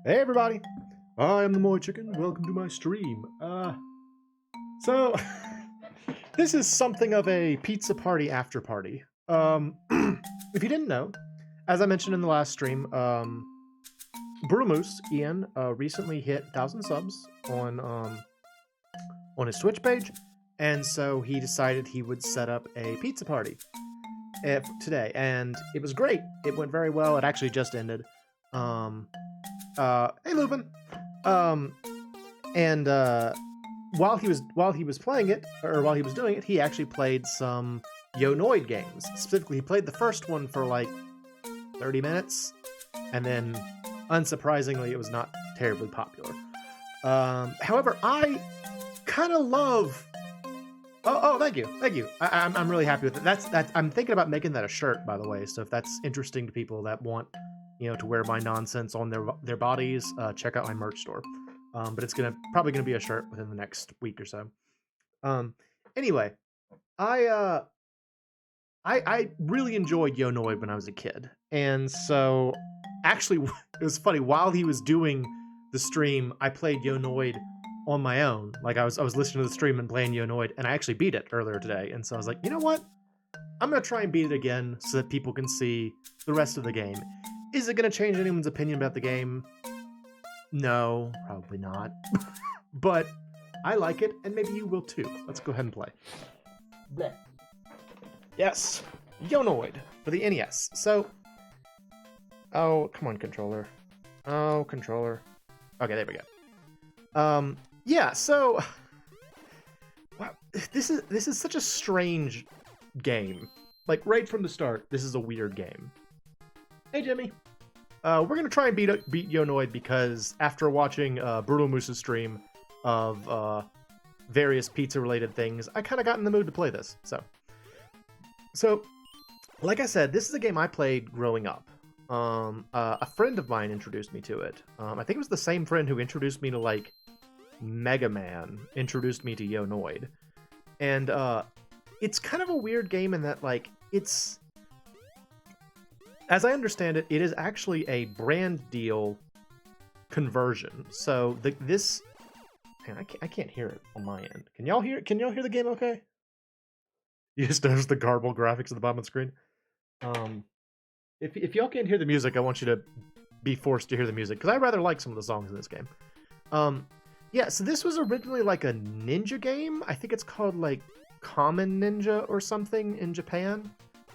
Hey everybody, I am the MoeChicken. Welcome to my stream. So this is something of a pizza party after party. If you didn't know, as I mentioned in the last stream, Moose Ian recently hit 1,000 subs on his Twitch page, and so he decided he would set up a pizza party today, and it was great. It went very well. It actually just ended. Hey Lupin. While he was playing it, or while he was doing it, he actually played some Noid games. Specifically, he played the first one for like 30 minutes, and then, unsurprisingly, it was not terribly popular. However, I kind of love. Oh, thank you. I'm really happy with it. That's. I'm thinking about making that a shirt, by the way. So if that's interesting to people that want, to wear my nonsense on their bodies, check out my merch store. But it's probably gonna be a shirt within the next week or so. Anyway, I really enjoyed Noid when I was a kid, and so actually it was funny. While he was doing the stream, I played Noid on my own. Like I was listening to the stream and playing Noid, and I actually beat it earlier today. And so I was like, you know what? I'm gonna try and beat it again so that people can see the rest of the game. Is it gonna change anyone's opinion about the game? No, probably not. But I like it, and maybe you will too. Let's go ahead and play. Blech. Yes, Noid for the NES. So, oh, come on, controller. Oh, controller. Okay, there we go. Yeah. So, wow, this is such a strange game. Like right from the start, this is a weird game. Hey, Jimmy. We're gonna try and beat Noid because after watching Moose's stream of various pizza-related things, I kind of got in the mood to play this. So, like I said, this is a game I played growing up. A friend of mine introduced me to it. I think it was the same friend who introduced me to like Mega Man. Introduced me to Noid, and it's kind of a weird game in that like it's. As I understand it, it is actually a brand deal conversion. So this, man, I can't hear it on my end. Can y'all hear the game? Okay. You just notice the garbled graphics at the bottom of the screen. If y'all can't hear the music, I want you to be forced to hear the music because I rather like some of the songs in this game. Yeah. So this was originally like a ninja game. I think it's called like Common Ninja or something in Japan.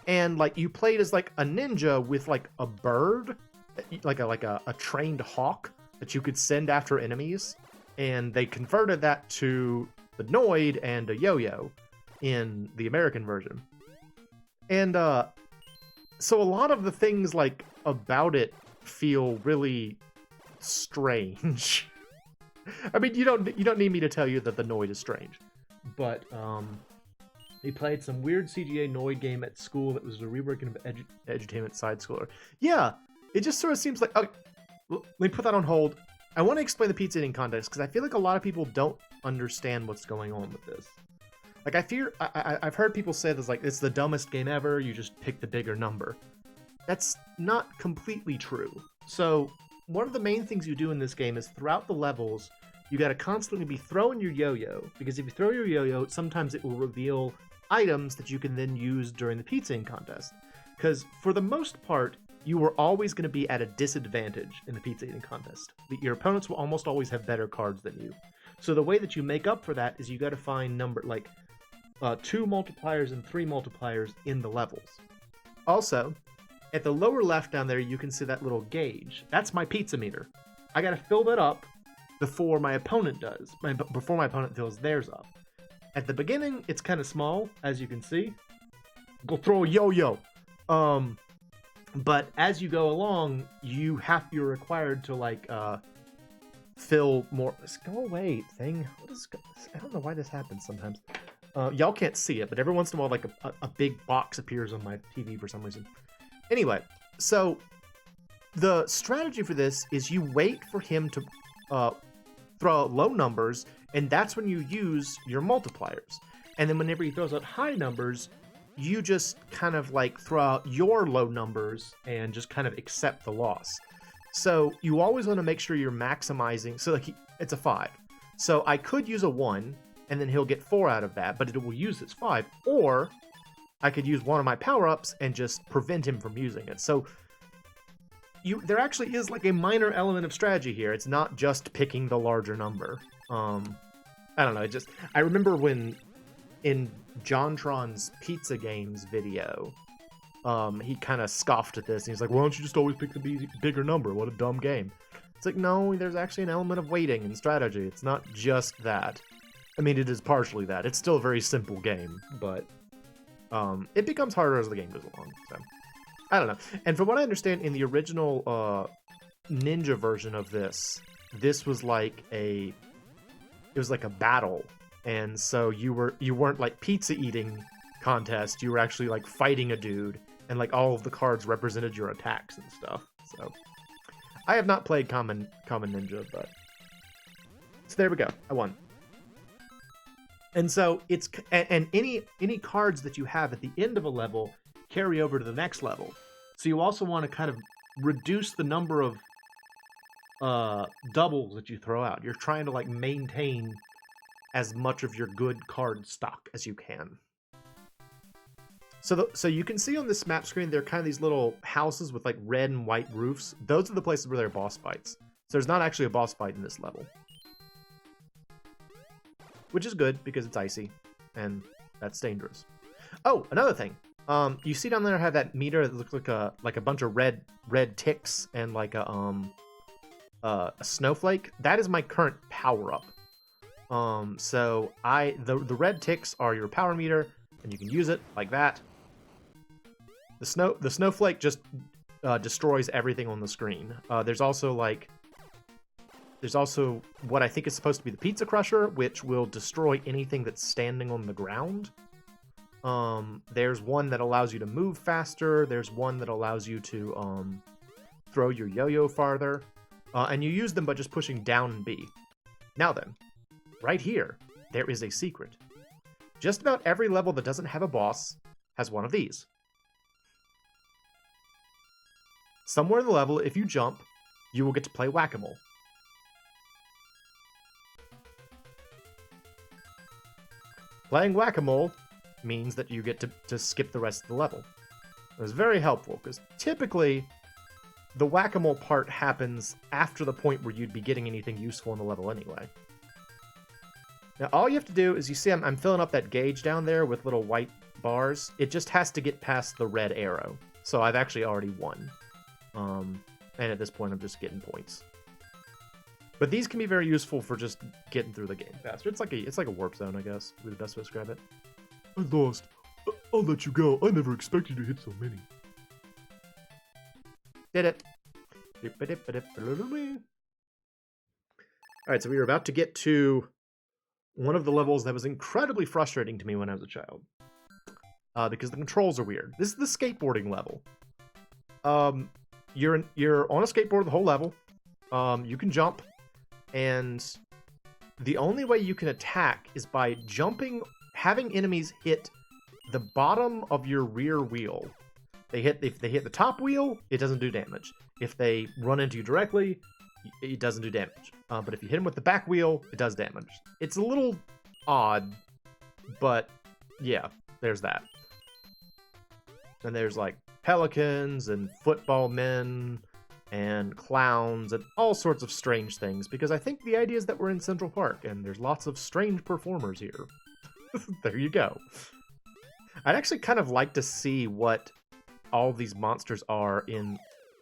And like you played as like a ninja with like a bird a trained hawk that you could send after enemies, and they converted that to the Noid and a yo-yo in the American version. And so a lot of the things like about it feel really strange. I mean, you don't need me to tell you that the Noid is strange, but he played some weird CGA Noid game at school that was a reworking of Edutainment Side Scroller. Yeah, it just sort of seems like... Okay, let me put that on hold. I want to explain the pizza eating contest, because I feel like a lot of people don't understand what's going on with this. Like, I've heard people say this, like, it's the dumbest game ever, you just pick the bigger number. That's not completely true. So, one of the main things you do in this game is throughout the levels, you gotta constantly be throwing your yo-yo, because if you throw your yo-yo, sometimes it will reveal items that you can then use during the pizza eating contest. Because for the most part, you are always going to be at a disadvantage in the pizza eating contest. Your opponents will almost always have better cards than you. So the way that you make up for that is you got to find 2 multipliers and 3 multipliers in the levels. Also, at the lower left down there, you can see that little gauge. That's my pizza meter. I got to fill that up before my opponent does, before my opponent fills theirs up. At the beginning, it's kind of small, as you can see. Go throw a yo-yo. But as you go along, you're required to fill more. Go away, thing. I don't know why this happens sometimes. Y'all can't see it, but every once in a while, like a big box appears on my TV for some reason. Anyway, so the strategy for this is you wait for him to throw out low numbers, and that's when you use your multipliers. And then whenever he throws out high numbers, you just kind of like throw out your low numbers and just kind of accept the loss. So you always want to make sure you're maximizing. So like it's a 5. So I could use a 1, and then he'll get 4 out of that, but it will use its 5. Or I could use one of my power-ups and just prevent him from using it. So there actually is like a minor element of strategy here. It's not just picking the larger number. I don't know. I remember when in JonTron's Pizza Games video, he kind of scoffed at this. And he's like, why don't you just always pick the bigger number? What a dumb game. It's like, no, there's actually an element of waiting and strategy. It's not just that. I mean, it is partially that. It's still a very simple game, but it becomes harder as the game goes along. So I don't know. And from what I understand, in the original Ninja version of this was like a battle. And so you weren't like pizza eating contest. You were actually like fighting a dude, and like all of the cards represented your attacks and stuff. So I have not played Common Ninja, but so there we go. I won. And so and any cards that you have at the end of a level carry over to the next level. So you also want to kind of reduce the number of doubles that you throw out. You're trying to like maintain as much of your good card stock as you can. So you can see on this map screen, there are kind of these little houses with like red and white roofs. Those are the places where there are boss fights. So there's not actually a boss fight in this level. Which is good, because it's icy, and that's dangerous. Oh, another thing. You see down there I have that meter that looks like a bunch of red ticks and like a snowflake. That is my current power-up. So the red ticks are your power meter, and you can use it like that. The snowflake just destroys everything on the screen. There's also what I think is supposed to be the pizza crusher, which will destroy anything that's standing on the ground. There's one that allows you to move faster. There's one that allows you to throw your yo-yo farther. And you use them by just pushing down and B. Now then, right here, there is a secret. Just about every level that doesn't have a boss has one of these. Somewhere in the level, if you jump, you will get to play whack-a-mole. Playing whack-a-mole means that you get to skip the rest of the level. It was very helpful, because typically the whack-a-mole part happens after the point where you'd be getting anything useful in the level anyway. Now all you have to do is, you see I'm filling up that gauge down there with little white bars. It just has to get past the red arrow. So I've actually already won. And And at this point, I'm just getting points. But these can be very useful for just getting through the game faster. It's like a warp zone, I guess, would be the best way to describe it. I lost. I'll let you go. I never expected you to hit so many. Did it. Alright, so we were about to get to one of the levels that was incredibly frustrating to me when I was a child. Because the controls are weird. This is the skateboarding level. You're on a skateboard the whole level. You can jump. And the only way you can attack is by jumping, having enemies hit the bottom of your rear wheel. If they hit the top wheel, it doesn't do damage. If they run into you directly, it doesn't do damage. But if you hit them with the back wheel, it does damage. It's a little odd, but yeah, there's that. And there's like pelicans and football men and clowns and all sorts of strange things, because I think the idea is that we're in Central Park and there's lots of strange performers here. There you go. I'd actually kind of like to see what all these monsters are in...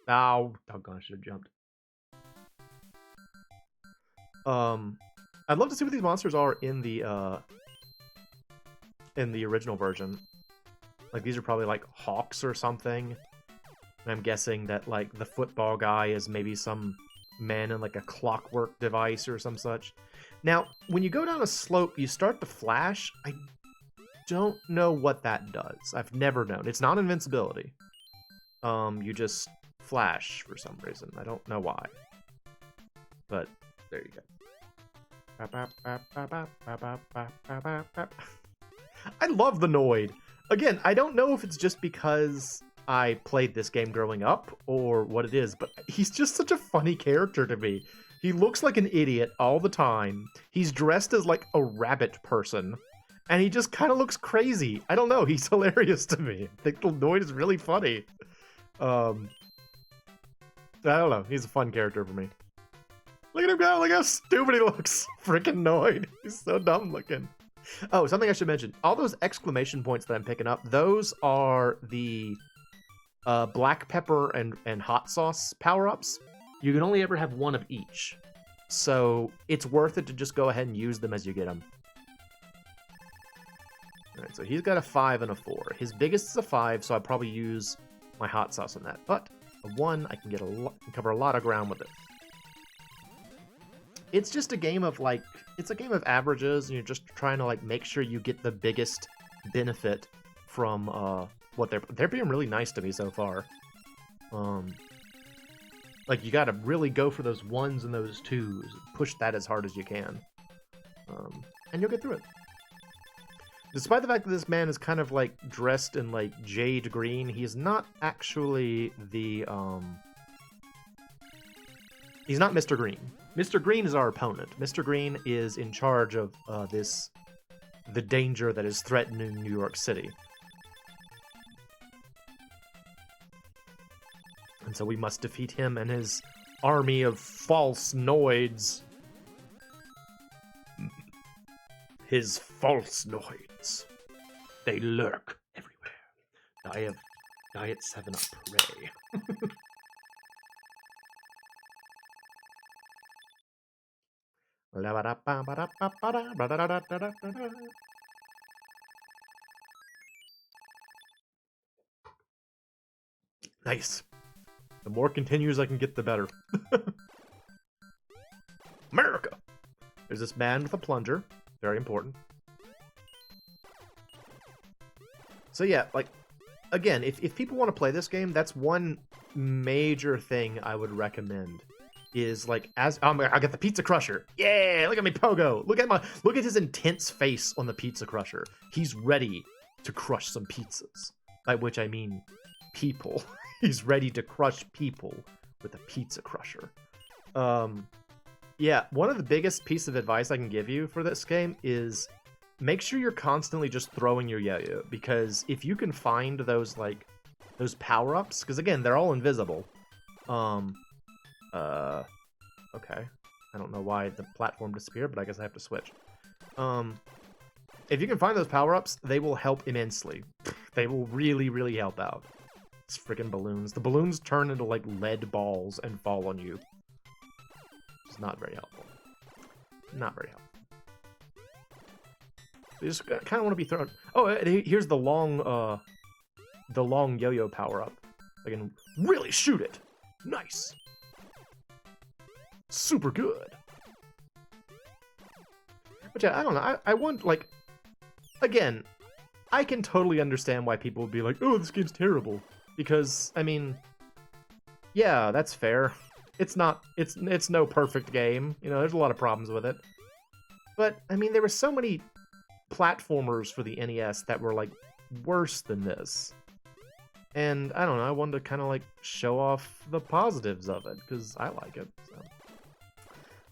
Oh, doggone, I should have jumped. I'd love to see what these monsters are in the original version. Like, these are probably like hawks or something. And I'm guessing that, like, the football guy is maybe some man in, like, a clockwork device or some such. Now, when you go down a slope, you start to flash. I don't know what that does. I've never known. It's not invincibility. You just flash for some reason. I don't know why. But, there you go. I love the Noid. Again, I don't know if it's just because I played this game growing up or what it is, but he's just such a funny character to me. He looks like an idiot all the time. He's dressed as like a rabbit person, and he just kind of looks crazy. I don't know. He's hilarious to me. I think the Noid is really funny. I don't know. He's a fun character for me. Look at him go. Look how stupid he looks. Freaking Noid. He's so dumb looking. Oh, something I should mention. All those exclamation points that I'm picking up, those are the black pepper and hot sauce power-ups. You can only ever have one of each. So it's worth it to just go ahead and use them as you get them. Alright, so he's got a 5 and a 4. His biggest is a 5, so I'll probably use my hot sauce on that. But a 1, I can cover a lot of ground with it. It's just a game of, like, it's a game of averages, and you're just trying to, like, make sure you get the biggest benefit from, what they're being really nice to me so far. Like, you gotta really go for those 1s and those 2s, push that as hard as you can. And you'll get through it. Despite the fact that this man is kind of, like, dressed in, like, jade green, he is not actually the, he's not Mr. Green. Mr. Green is our opponent. Mr. Green is in charge of the danger that is threatening New York City. And so we must defeat him and his army of false Noids. His false Noids. They lurk everywhere. Diet 7-Up, hooray. Nice. The more continues I can get, the better. America! There's this man with a plunger. Very important. So yeah, like, again, if people want to play this game, that's one major thing I would recommend. Is like, I got the Pizza Crusher. Yeah, look at me, Pogo. Look at his intense face on the Pizza Crusher. He's ready to crush some pizzas. By which I mean people. He's ready to crush people with a Pizza Crusher. Yeah, one of the biggest pieces of advice I can give you for this game is make sure you're constantly just throwing your yo-yo, because if you can find those, like, those power-ups, because again, they're all invisible. Okay. I don't know why the platform disappeared, but I guess I have to switch. If you can find those power-ups, they will help immensely. They will really, really help out. It's freaking balloons. The balloons turn into, like, lead balls and fall on you. It's not very helpful. Not very helpful. You just kind of want to be thrown... Oh, here's the long yo-yo power-up. I can really shoot it. Nice. Super good. But yeah, I don't know. I want, like... Again, I can totally understand why people would be like, oh, this game's terrible. Because, I mean... Yeah, that's fair. It's not... It's no perfect game. You know, there's a lot of problems with it. But, I mean, there were so many platformers for the NES that were, like, worse than this. And, I don't know, I wanted to kind of, like, show off the positives of it, because I like it, so...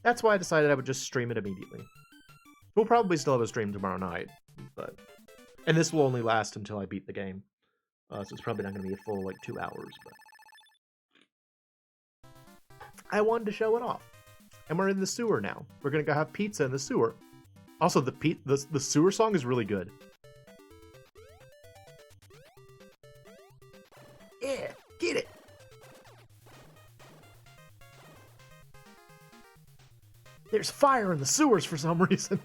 That's why I decided I would just stream it immediately. We'll probably still have a stream tomorrow night, but... And this will only last until I beat the game. So it's probably not going to be a full, like, 2 hours, but... I wanted to show it off. And we're in the sewer now. We're going to go have pizza in the sewer. Also, the sewer song is really good. Yeah, get it! There's fire in the sewers for some reason.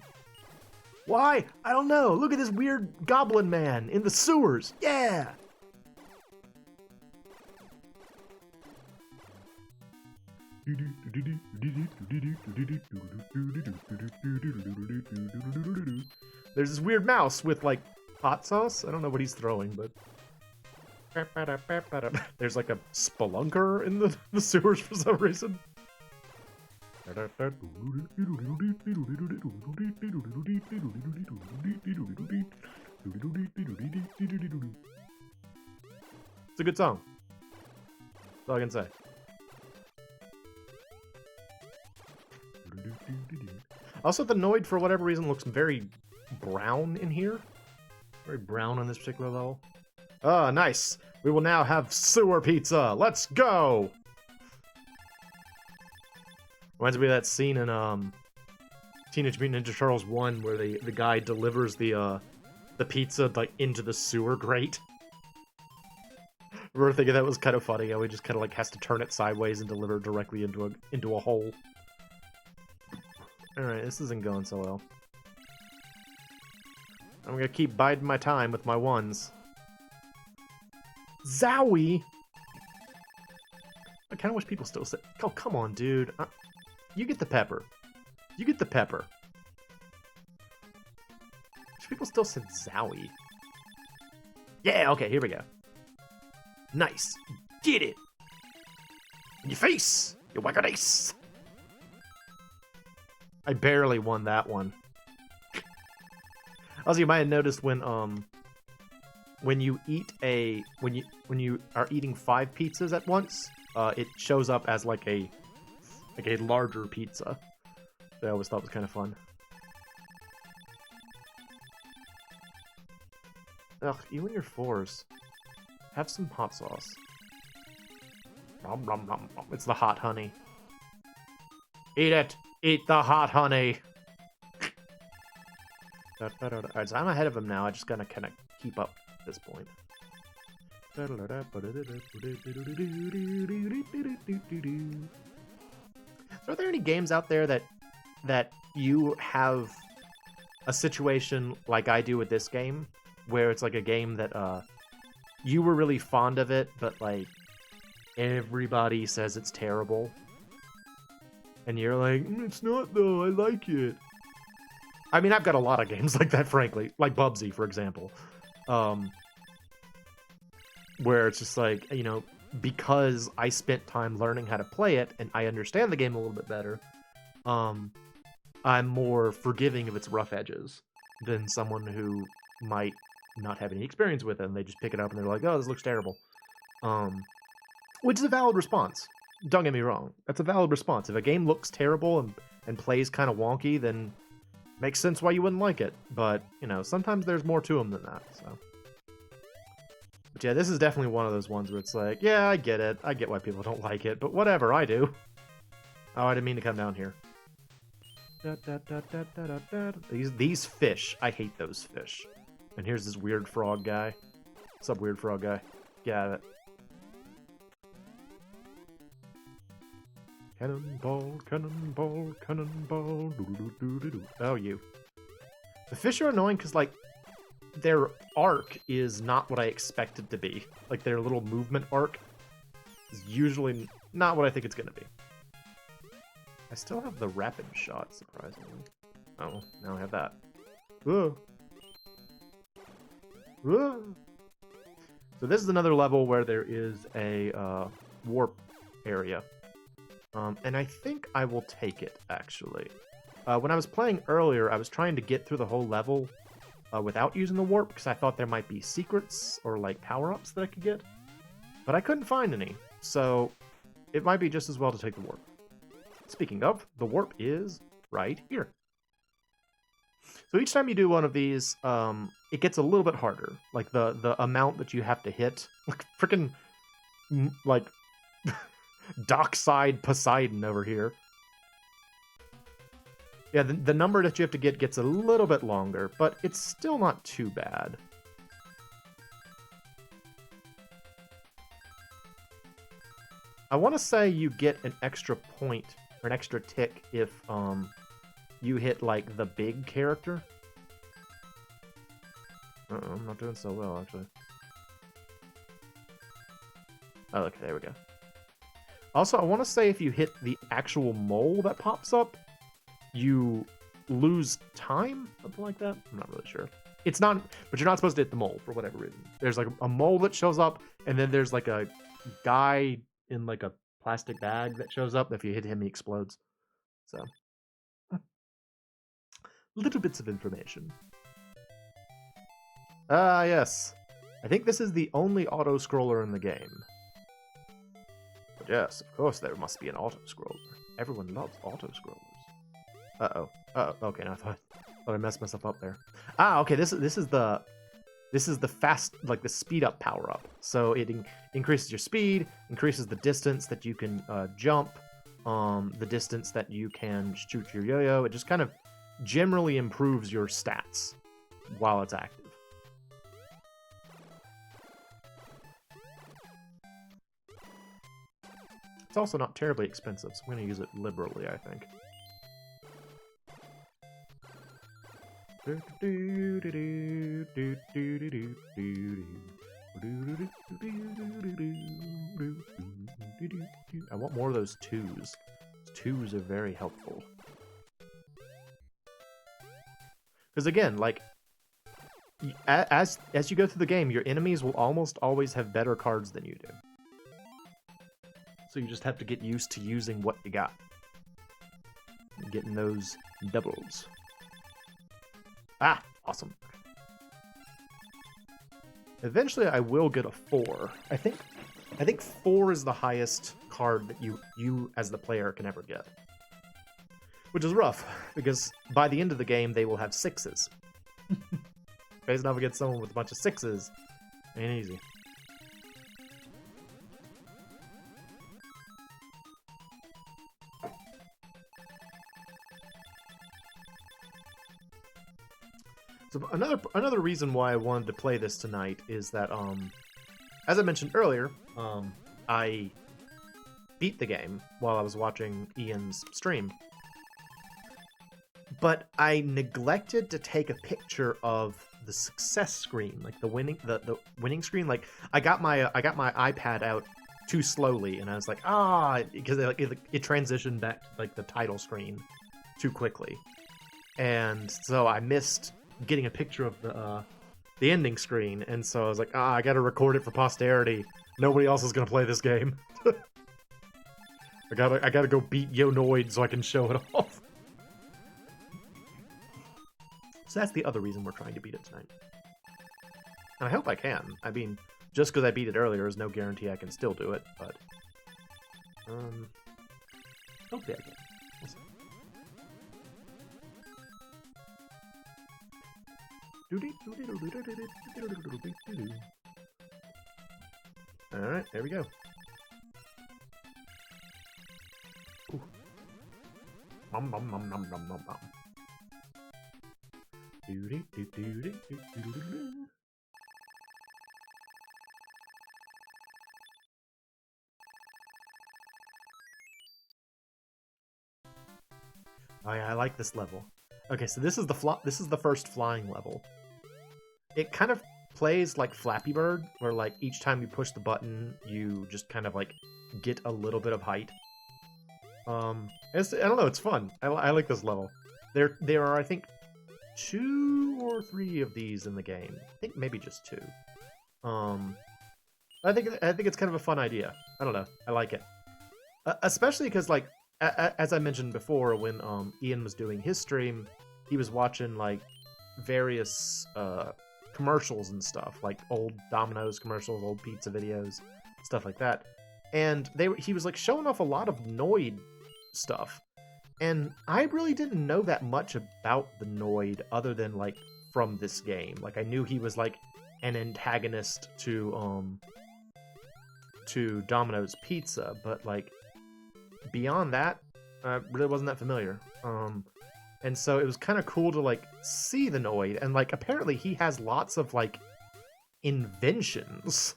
Why? I don't know. Look at this weird goblin man in the sewers. Yeah! There's this weird mouse with, like, hot sauce. I don't know what he's throwing, but... There's, like, a spelunker in the sewers for some reason. It's a good song. That's all I can say. Also, the Noid, for whatever reason, looks very brown in here. Very brown on this particular level. Ah, nice. We will now have sewer pizza. Let's go! Reminds me of that scene in Teenage Mutant Ninja Turtles 1 where the guy delivers the pizza, like, into the sewer grate. I remember thinking that was kind of funny, how he just kind of, like, has to turn it sideways and deliver it directly into a hole. Alright, this isn't going so well. I'm gonna keep biding my time with my ones. Zowie! I kinda wish people still say... Oh, come on, dude. You get the pepper. You get the pepper. Wish people still said Zowie. Yeah, okay, here we go. Nice. Get it! In your face! You whack-a-dace! I barely won that one. Also, you might have noticed when you eat when you are eating 5 pizzas at once, it shows up as like a larger pizza. I always thought was kind of fun. Ugh, you and your 4s. Have some hot sauce. Nom, nom, nom, nom. It's the hot honey. Eat it! Eat the hot honey! Alright, so I'm ahead of him now. I just gotta kind of keep up at this point. Are there any games out there that you have a situation like I do with this game, where it's like a game that you were really fond of it, but like everybody says it's terrible, and you're like, it's not though, I like it. I mean, I've got a lot of games like that, frankly, like Bubsy, for example, where it's just like, you know, because I spent time learning how to play it and I understand the game a little bit better, I'm more forgiving of its rough edges than someone who might not have any experience with it, and they just pick it up and they're like, oh, this looks terrible. Which is a valid response. Don't get me wrong. That's a valid response. If a game looks terrible and plays kind of wonky, then it makes sense why you wouldn't like it. But, you know, sometimes there's more to them than that, so. But yeah, this is definitely one of those ones where it's like, yeah, I get it. I get why people don't like it, but whatever, I do. Oh, I didn't mean to come down here. These fish. I hate those fish. And here's this weird frog guy. What's up, weird frog guy? Get out of it. Cannonball, cannonball, cannonball. Doo-doo-doo-doo-doo. Oh, you. The fish are annoying because, like, their arc is not what I expected to be. Like, their little movement arc is usually not what I think it's going to be. I still have the rapid shot, surprisingly. Oh, now I have that. Whoa. Whoa. So this is another level where there is a warp area. And I think I will take it, actually. When I was playing earlier, I was trying to get through the whole level without using the warp, because I thought there might be secrets or, like, power-ups that I could get. But I couldn't find any, so it might be just as well to take the warp. Speaking of, the warp is right here. So each time you do one of these, it gets a little bit harder. Like, the amount that you have to hit. Like, freaking, like, dockside Poseidon over here. Yeah, the number that you have to get gets a little bit longer, but it's still not too bad. I want to say you get an extra point, or an extra tick, if you hit, like, the big character. Uh-oh, I'm not doing so well, actually. Oh, okay, there we go. Also, I want to say if you hit the actual mole that pops up, you lose time? Something like that? I'm not really sure. It's not, but you're not supposed to hit the mole for whatever reason. There's, like, a mole that shows up, and then there's, like, a guy in, like, a plastic bag that shows up. If you hit him, he explodes. So, little bits of information. Ah, yes. I think this is the only auto-scroller in the game. But yes, of course there must be an auto-scroller. Everyone loves auto-scrollers. Uh-oh. Uh-oh. Okay, now I thought I messed myself up there. Ah, okay, this is the fast, like, the speed up power up. So it increases your speed, increases the distance that you can jump, the distance that you can shoot your yo-yo. It just kind of generally improves your stats while it's active. It's also not terribly expensive, so I'm going to use it liberally, I think. I want more of those twos. Twos are very helpful. Because again, like, as you go through the game, your enemies will almost always have better cards than you do. So you just have to get used to using what you got. Getting those doubles. Ah, awesome. Eventually I will get a 4. I think 4 is the highest card that you as the player can ever get. Which is rough, because by the end of the game they will have 6s. Facing off against someone with a bunch of 6s ain't easy. So another reason why I wanted to play this tonight is that, as I mentioned earlier, I beat the game while I was watching Ian's stream. But I neglected to take a picture of the success screen, like the winning screen. Like, I got my iPad out too slowly, and I was like, because it transitioned back to, like, the title screen too quickly, and so I missed getting a picture of the ending screen, and so I was like, I gotta record it for posterity. Nobody else is gonna play this game. I gotta go beat Noid so I can show it off. So that's the other reason we're trying to beat it tonight. And I hope I can. I mean, just because I beat it earlier is no guarantee I can still do it, but hopefully I can. We'll see. Alright, there we go. Ooh. Nom nom nom nom nom nom nom. Oh yeah, I like this level. Okay, so this is the first flying level. It kind of plays like Flappy Bird, where like each time you push the button, you just kind of like get a little bit of height. I don't know, it's fun. I like this level. There are, I think, 2 or 3 of these in the game. I think maybe just 2. I think it's kind of a fun idea. I don't know. I like it, especially because like as I mentioned before, when Ian was doing his stream, he was watching like various commercials and stuff, like old Domino's commercials, old pizza videos, stuff like that. And he was like showing off a lot of Noid stuff. And I really didn't know that much about the Noid other than like from this game. Like I knew he was like an antagonist to Domino's Pizza, but like beyond that, I really wasn't that familiar. And so it was kind of cool to like see the Noid, and like apparently he has lots of like inventions,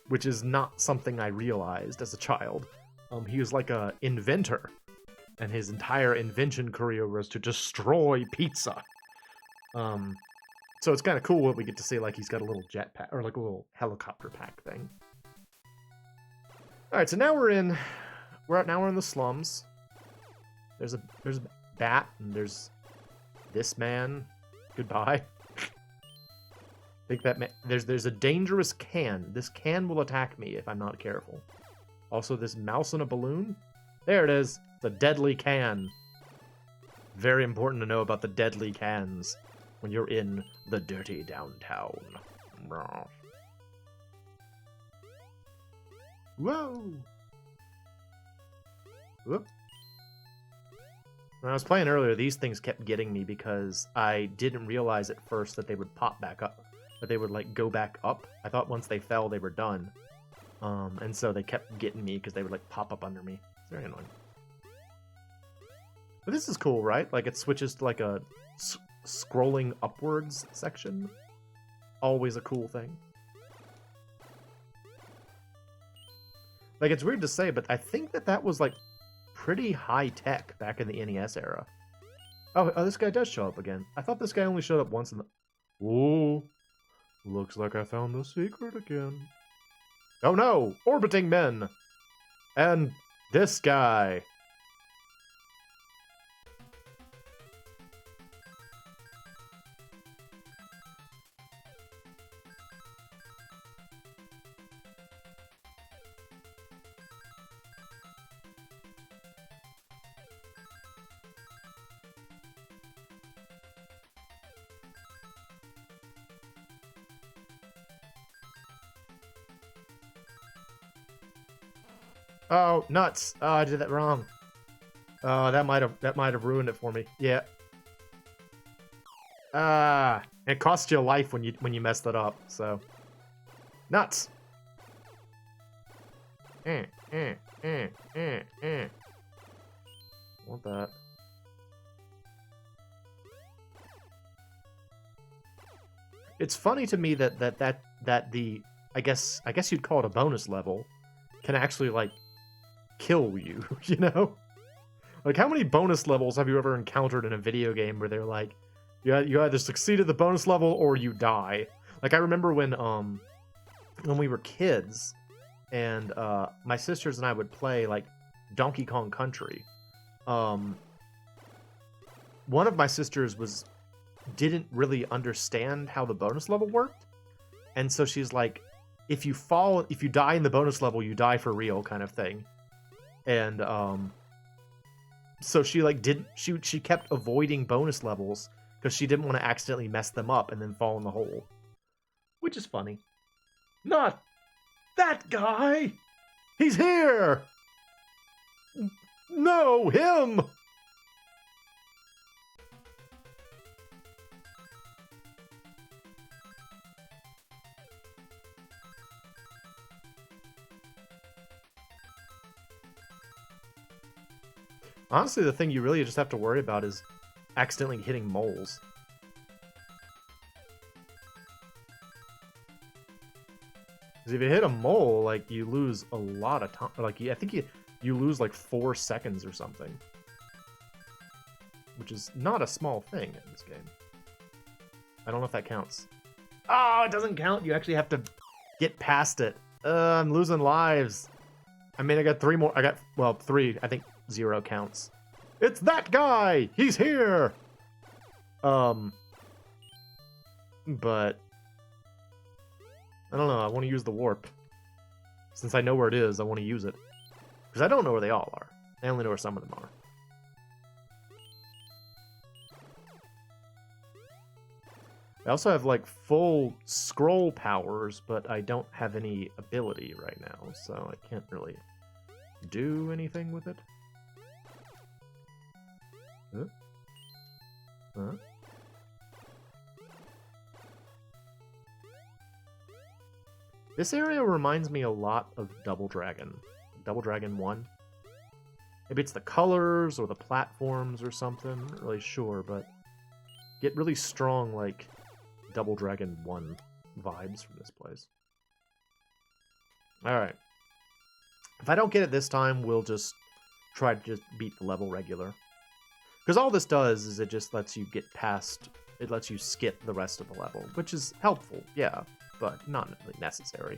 which is not something I realized as a child. He was like a inventor, and his entire invention career was to destroy pizza. So it's kind of cool what we get to see. Like he's got a little jetpack or like a little helicopter pack thing. All right, so now we're in the slums. There's a bat, and there's this man. Goodbye. I think that there's a dangerous can. This can will attack me if I'm not careful. Also, this mouse in a balloon. There it is. The deadly can. Very important to know about the deadly cans when you're in the dirty downtown. Whoa! Whoop. When I was playing earlier, these things kept getting me because I didn't realize at first that they would pop back up. That they would, like, go back up. I thought once they fell, they were done. And so they kept getting me because they would, like, pop up under me. It's very annoying. But this is cool, right? Like, it switches to, like, a scrolling upwards section. Always a cool thing. Like, it's weird to say, but I think that was, like, pretty high-tech back in the NES era. Oh, this guy does show up again. I thought this guy only showed up once in the... Ooh. Looks like I found the secret again. Oh no! Orbiting men! And this guy. Oh, nuts! Oh, I did that wrong. Oh, that might have ruined it for me. Yeah. It costs you a life when you mess that up. So, nuts. Want that? It's funny to me that the I guess you'd call it a bonus level can actually like kill you, you know? Like, how many bonus levels have you ever encountered in a video game where they're like, you either succeed at the bonus level or you die? Like, I remember when we were kids, and my sisters and I would play, like, Donkey Kong Country. One of my sisters didn't really understand how the bonus level worked, and so she's like, if you die in the bonus level, you die for real, kind of thing. And so she like she kept avoiding bonus levels because she didn't want to accidentally mess them up and then fall in the hole, which is funny. Not that guy. He's here. No, him. Honestly, the thing you really just have to worry about is accidentally hitting moles. Because if you hit a mole, like, you lose a lot of time. Like, I think you lose, like, 4 seconds or something. which is not a small thing in this game. I don't know if that counts. Oh, it doesn't count. You actually have to get past it. I'm losing lives. I mean, I got 3 more. I got, well, 3. I think 0 counts. It's that guy! He's here! But I don't know. I want to use the warp. Since I know where it is, I want to use it. Because I don't know where they all are. I only know where some of them are. I also have, like, full scroll powers, but I don't have any ability right now, so I can't really do anything with it. Huh? Huh? This area reminds me a lot of Double Dragon. Double Dragon 1. Maybe it's the colors or the platforms or something. I'm not really sure, but get really strong, like, Double Dragon 1 vibes from this place. Alright. If I don't get it this time, we'll just try to just beat the level regular. Because all this does is it just lets you get past, it lets you skip the rest of the level, which is helpful, yeah, but not really necessary.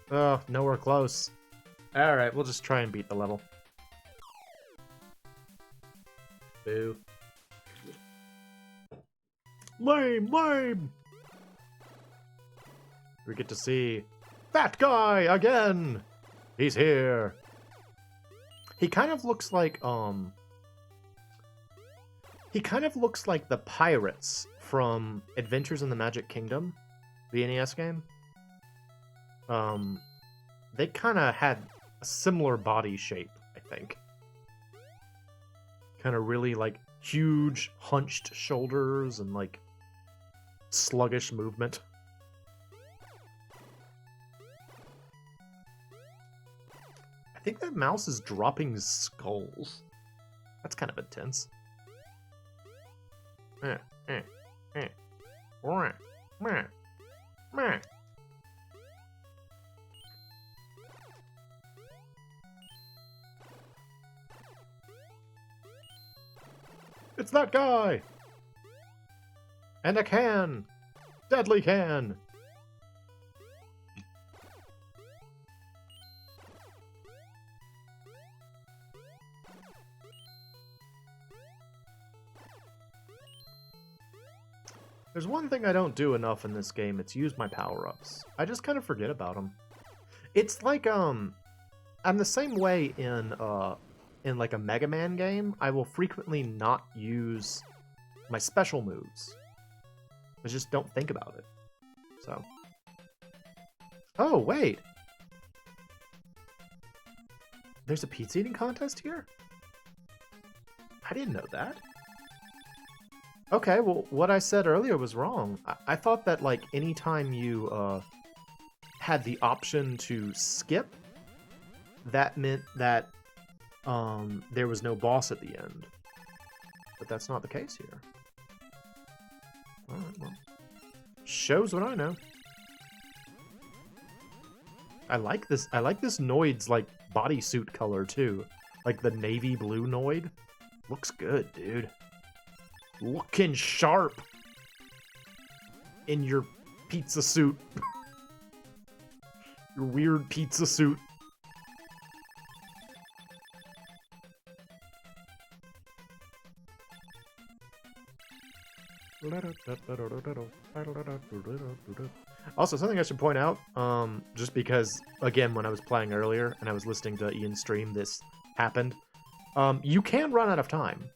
Oh, nowhere close. Alright, we'll just try and beat the level. Boo. Lame, lame! We get to see that guy again! He's here! He kind of looks like, he kind of looks like the pirates from Adventures in the Magic Kingdom, the NES game. They kind of had a similar body shape, I think. Kind of really, like, huge, hunched shoulders and, like, sluggish movement. I think that mouse is dropping skulls. That's kind of intense. It's that guy! And a can! Deadly can! There's one thing I don't do enough in this game, it's use my power-ups. I just kind of forget about them. It's like, I'm the same way in like a Mega Man game, I will frequently not use my special moves. I just don't think about it. So. Oh, wait! There's a pizza eating contest here? I didn't know that. Okay, well, what I said earlier was wrong. I thought that, like, anytime you, had the option to skip, that meant that there was no boss at the end. But that's not the case here. Alright, well. Shows what I know. I like this Noid's, like, bodysuit color, too. Like, the navy blue Noid. Looks good, dude. Looking sharp. In your pizza suit. Your weird pizza suit. Also, something I should point out, just because, again, when I was playing earlier and I was listening to Ian's stream, this happened. You can run out of time.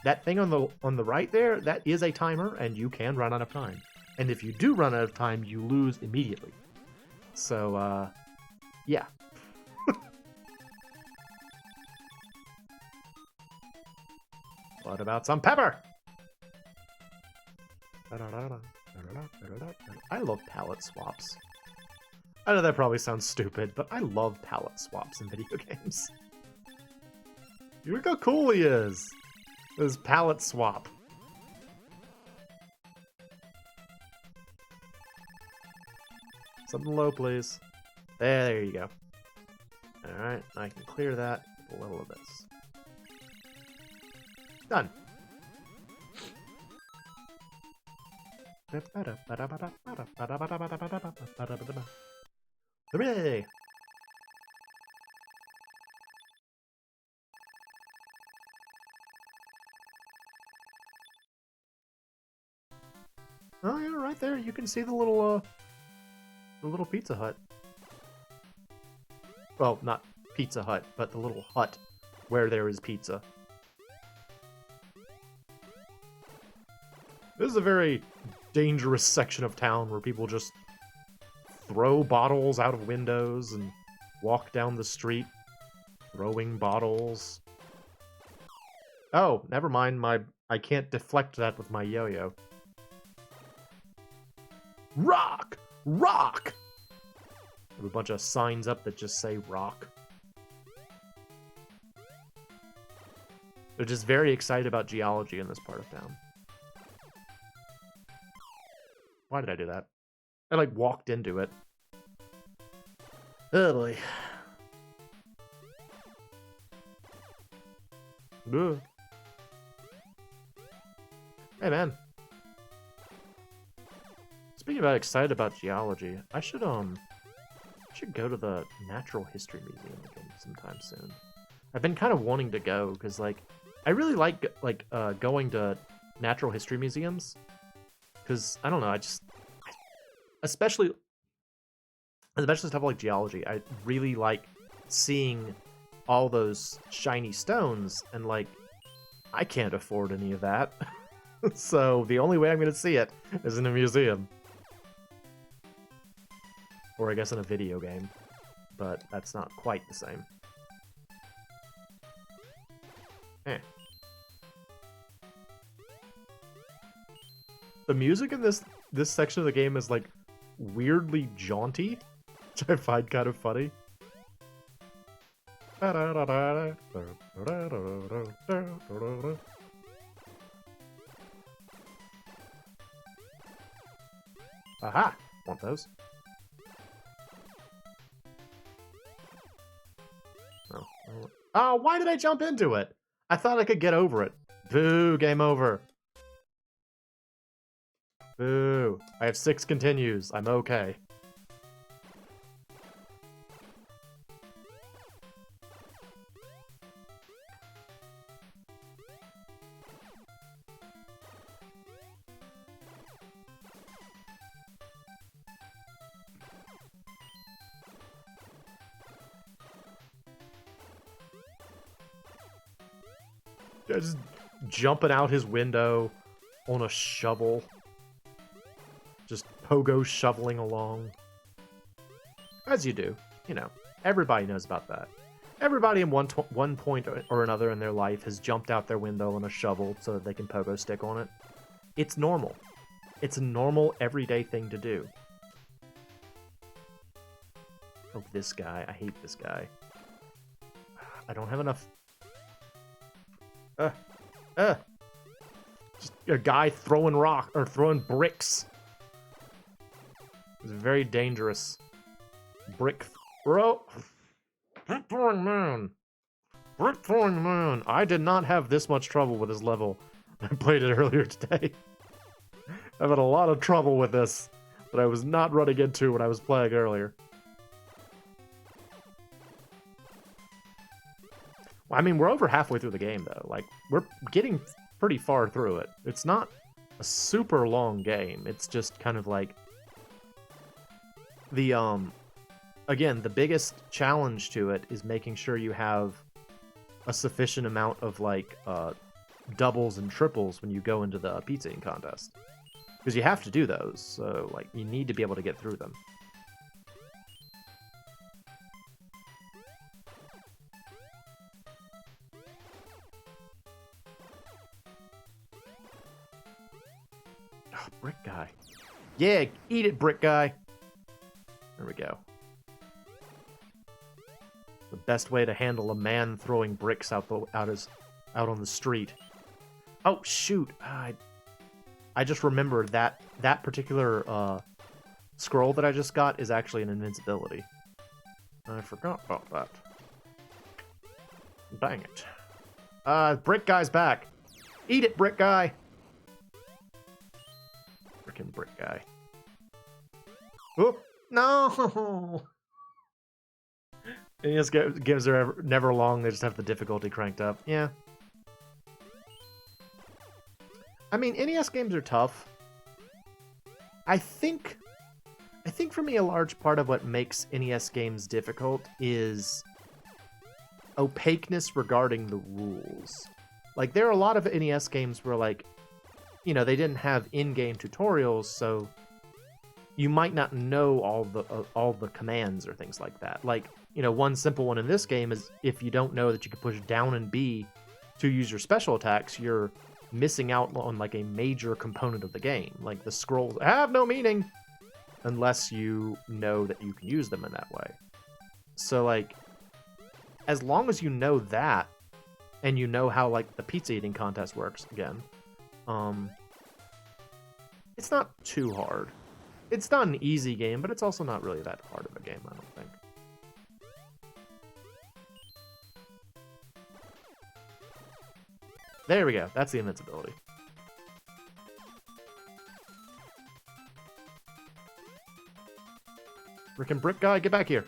That thing on the right there, that is a timer, and you can run out of time. And if you do run out of time, you lose immediately. So, yeah. What about some pepper? I love palette swaps. I know that probably sounds stupid, but I love palette swaps in video games. Look how cool he is! This palette swap. Something low, please. There you go. Alright, I can clear that with a little of this. Done. Hooray! Oh yeah, right there. You can see the little Pizza Hut. Well, not Pizza Hut, but the little hut where there is pizza. This is a very dangerous section of town where people just throw bottles out of windows and walk down the street throwing bottles. Oh, never mind. I can't deflect that with my yo-yo. Rock! Rock! Have a bunch of signs up that just say rock. They're just very excited about geology in this part of town. Why did I do that? I, like, walked into it. Oh, boy. Ugh. Hey, man. Speaking about excited about geology, I should go to the Natural History Museum again sometime soon. I've been kind of wanting to go, because, like, I really like going to natural history museums. Because, I don't know, especially stuff like geology, I really like seeing all those shiny stones, and, like, I can't afford any of that. So, the only way I'm going to see it is in a museum. Or I guess in a video game. But that's not quite the same. Eh. The music in this section of the game is, like, weirdly jaunty, which I find kind of funny. Aha! Want those? Oh. Oh, why did I jump into it? I thought I could get over it. Boo, game over. Boo. I have 6 continues. I'm okay. Just jumping out his window on a shovel. Just pogo shoveling along. As you do. You know, everybody knows about that. Everybody in one point or another in their life has jumped out their window on a shovel so that they can pogo stick on it. It's normal. It's a normal, everyday thing to do. Oh, this guy. I hate this guy. I don't have enough... Just a guy throwing throwing bricks. It's very dangerous. Brick throwing man. Brick throwing man. I did not have this much trouble with this level. I played it earlier today. I've had a lot of trouble with this that I was not running into when I was playing earlier. Well, I mean, we're over halfway through the game, though. Like, we're getting pretty far through it. It's not a super long game. It's just kind of like... Again, the biggest challenge to it is making sure you have a sufficient amount of, like, doubles and triples when you go into the pizza eating contest. Because you have to do those, so, like, you need to be able to get through them. Oh, brick guy. Yeah, eat it, brick guy. There we go. The best way to handle a man throwing bricks out on the street. Oh shoot! I just remembered that particular scroll that I just got is actually an invincibility. I forgot about that. Dang it! Brick guy's back. Eat it, brick guy. Frickin' brick guy. Oh no! NES games are never long. They just have the difficulty cranked up. Yeah. I mean, NES games are tough. I think for me, a large part of what makes NES games difficult is opaqueness regarding the rules. Like, there are a lot of NES games where, like, you know, they didn't have in-game tutorials, so you might not know all the commands or things like that. Like, you know, one simple one in this game is if you don't know that you can push down and B to use your special attacks, you're missing out on like a major component of the game. Like the scrolls have no meaning unless you know that you can use them in that way. So like, as long as you know that, and you know how like the pizza eating contest works again, it's not too hard. It's not an easy game, but it's also not really that hard of a game, I don't think. There we go. That's the invincibility. Frickin' brick guy, get back here.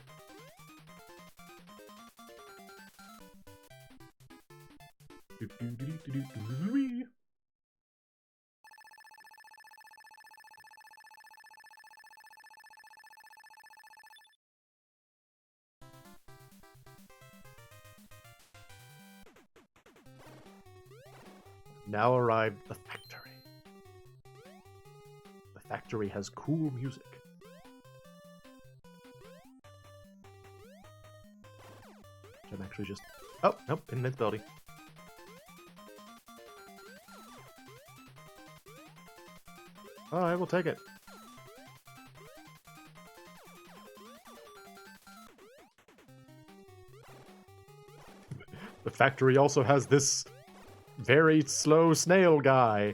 Now arrived the factory. The factory has cool music. I'm actually just... Oh, nope, invincibility. Oh, I will take it. The factory also has this very slow snail guy.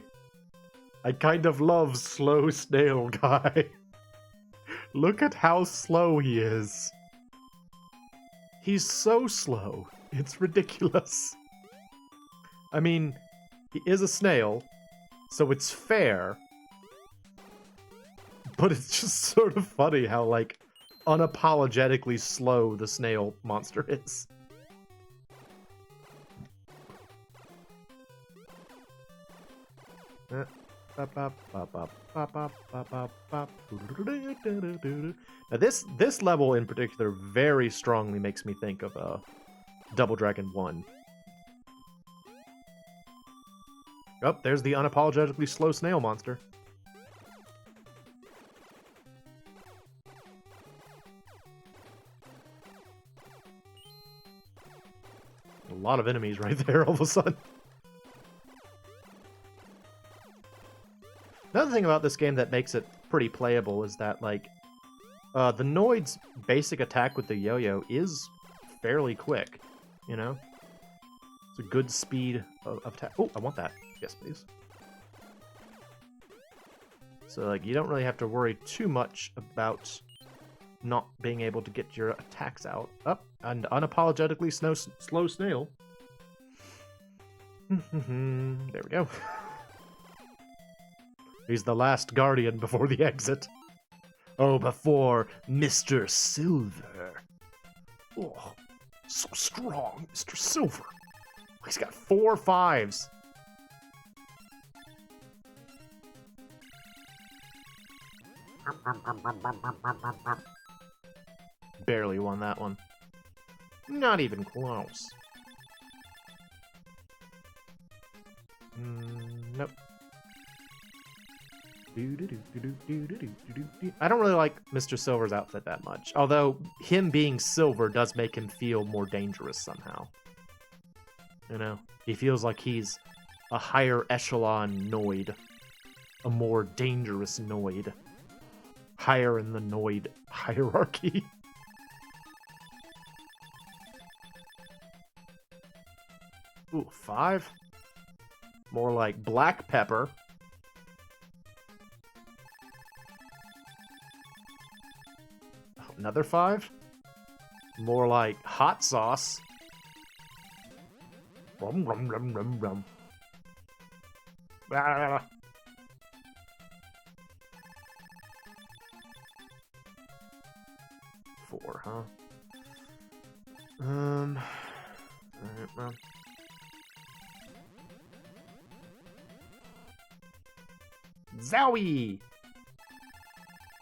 I kind of love slow snail guy. Look at how slow he is. He's so slow. It's ridiculous. I mean, he is a snail, so it's fair. But it's just sort of funny how, like, unapologetically slow the snail monster is. Now this level in particular very strongly makes me think of Double Dragon 1. Oh, there's the unapologetically slow snail monster. A lot of enemies right there all of a sudden. Another thing about this game that makes it pretty playable is that, like, the Noid's basic attack with the yo-yo is fairly quick, you know? It's a good speed of attack. Oh, I want that. Yes, please. So, like, you don't really have to worry too much about not being able to get your attacks out. Up, and unapologetically slow snail. There we go. He's the last guardian before the exit. Oh, before Mr. Silver. Oh, so strong, Mr. Silver. He's got 4 5s. Barely won that one. Not even close. Nope. I don't really like Mr. Silver's outfit that much. Although, him being silver does make him feel more dangerous somehow. You know? He feels like he's a higher echelon Noid. A more dangerous Noid. higher in the Noid hierarchy. Ooh, 5? More like black pepper. Oh, another 5? More like hot sauce. Rum, rum, rum, rum, rum. Ah. 4, huh? Alright, well. Zowie!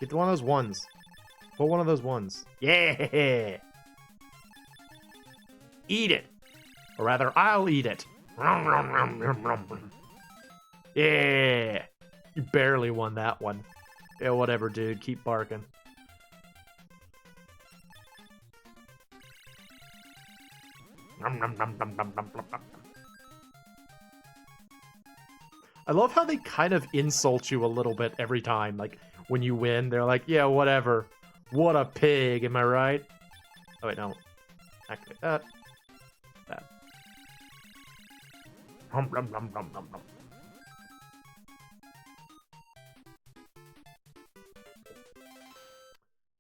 Get one of those ones. Pull one of those ones. Yeah! Eat it! Or rather, I'll eat it. Yeah! You barely won that one. Yeah, whatever, dude. Keep barking. I love how they kind of insult you a little bit every time. Like, when you win, they're like, yeah, whatever. What a pig, am I right? Oh, wait, no. Activate that. That.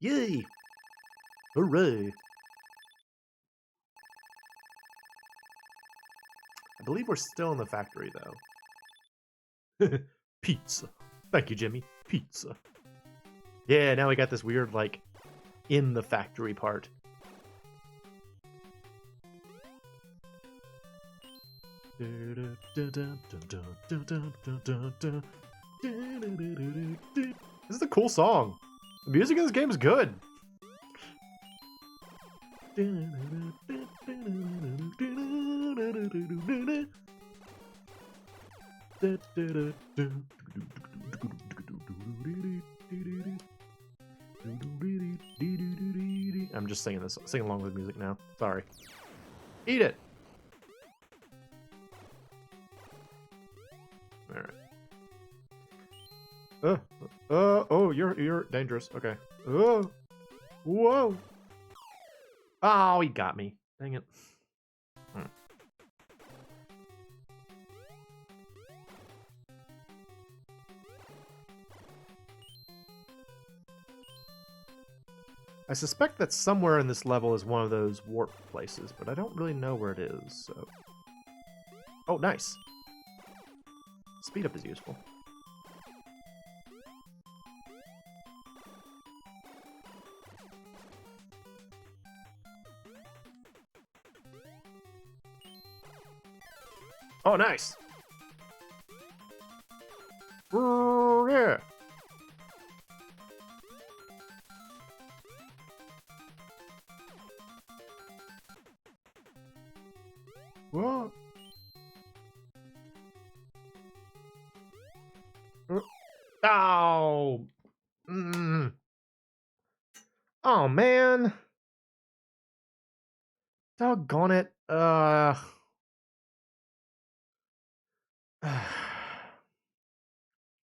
Yay! Hooray! I believe we're still in the factory, though. Pizza. Thank you, Jimmy. Pizza. Yeah, now we got this weird, like, in the factory part. This is a cool song. The music in this game is good. I'm just singing this, singing along with music now. Sorry. Eat it. All right. Oh, you're dangerous. Okay. Oh, whoa. Oh, he got me. Dang it. I suspect that somewhere in this level is one of those warp places, but I don't really know where it is, so... Oh, nice! Speed up is useful. Oh, nice! Yeah! What? Oh! Oh, man! Doggone it.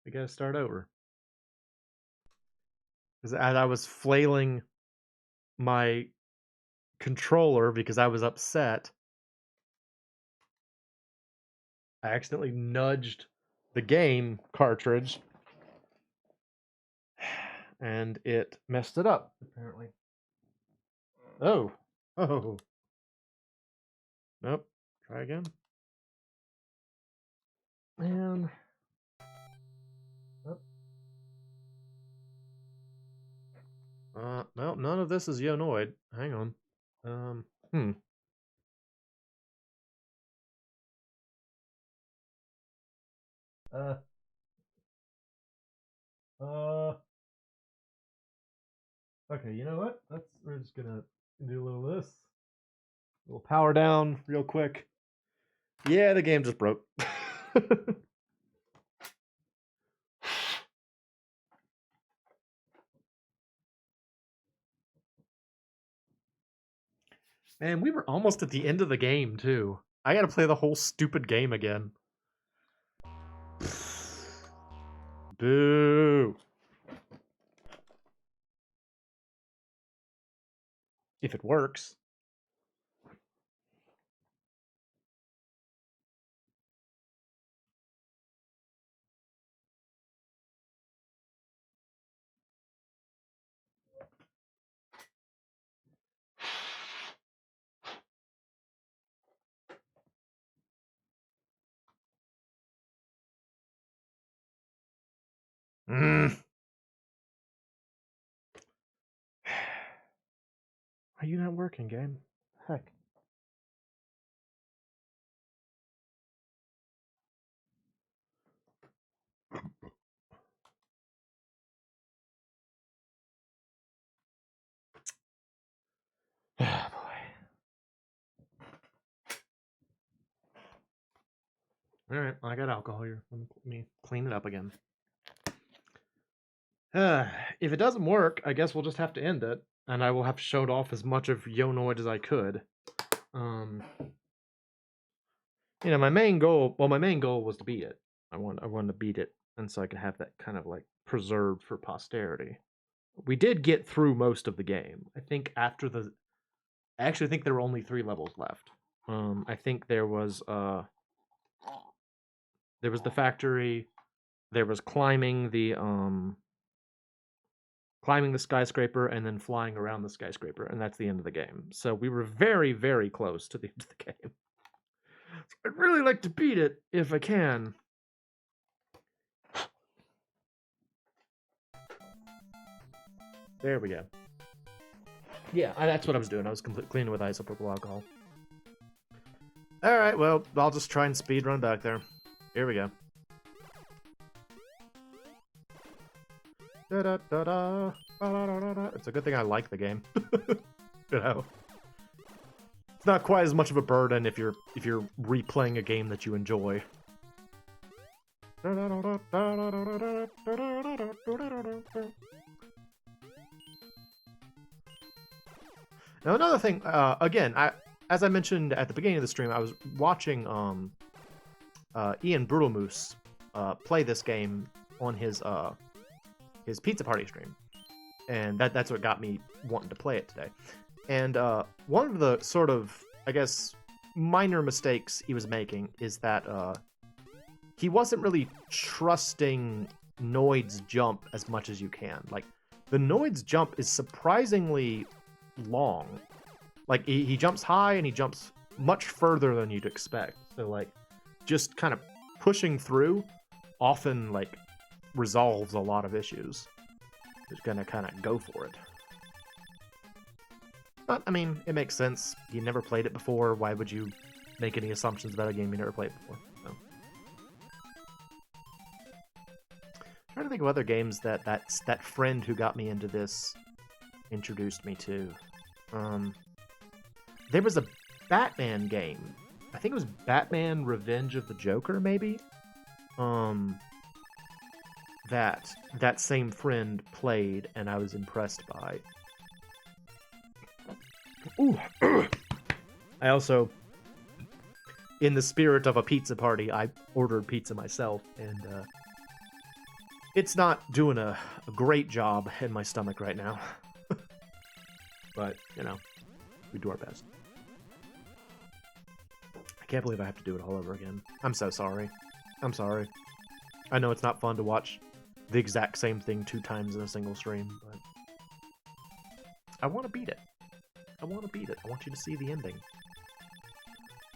We gotta start over. Because as I was flailing my controller because I was upset, I accidentally nudged the game cartridge and it messed it up, apparently. Oh. Oh. Nope. Try again. Man. No, none of this is Noid. Hang on. Uh. Okay, you know what? We're just gonna do a little of this. A little power down real quick. Yeah, the game just broke. Man, we were almost at the end of the game, too. I gotta play the whole stupid game again. Boo. If it works. Are you not working, game? Heck. Oh, boy. Alright, I got alcohol here. Let me clean it up again. If it doesn't work, I guess we'll just have to end it. And I will have showed off as much of Noid as I could. You know, my main goal was to beat it. I wanted to beat it, and so I could have that kind of like preserved for posterity. We did get through most of the game. I think I actually think there were only 3 levels left. I think there was the factory, there was climbing the skyscraper, and then flying around the skyscraper, and that's the end of the game. So we were very, very close to the end of the game. So I'd really like to beat it if I can. There we go. Yeah, that's what I was doing. I was cleaning with isopropyl alcohol. Alright, well, I'll just try and speed run back there. Here we go. Da-da-da-da, da-da-da-da. It's a good thing I like the game. You know? It's not quite as much of a burden if you're replaying a game that you enjoy. Now another thing, again, as I mentioned at the beginning of the stream, I was watching Ian Brutalmoose play this game on his pizza party stream, and that's what got me wanting to play it today. And one of the sort of, I guess, minor mistakes he was making is that he wasn't really trusting Noid's jump as much as you can. Like, the Noid's jump is surprisingly long. Like, he jumps high and he jumps much further than you'd expect. So, like, just kind of pushing through often, like, resolves a lot of issues. Just gonna kind of go for it. But, I mean, it makes sense. You never played it before. Why would you make any assumptions about a game you never played before? So. I'm trying to think of other games that friend who got me into this introduced me to. There was a Batman game. I think it was Batman Revenge of the Joker, maybe? That same friend played, and I was impressed by. Ooh. I also, in the spirit of a pizza party, I ordered pizza myself, and it's not doing a great job in my stomach right now. But, you know, we do our best. I can't believe I have to do it all over again. I'm so sorry. I'm sorry. I know it's not fun to watch the exact same thing 2 times in a single stream, but I want to beat it. I want to beat it. I want you to see the ending.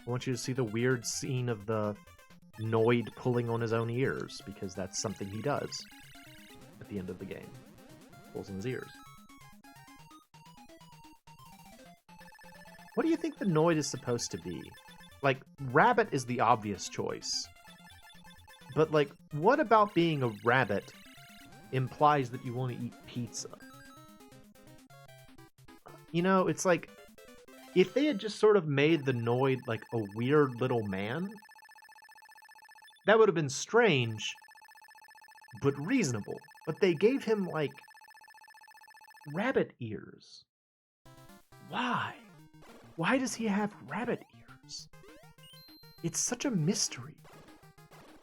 I want you to see the weird scene of the Noid pulling on his own ears, because that's something he does at the end of the game. Pulls on his ears. What do you think the Noid is supposed to be? Like, rabbit is the obvious choice. But, like, what about being a rabbit implies that you want to eat pizza? You know, it's like, if they had just sort of made the Noid, like, a weird little man, that would have been strange, but reasonable. But they gave him, like, rabbit ears. Why? Why does he have rabbit ears? It's such a mystery.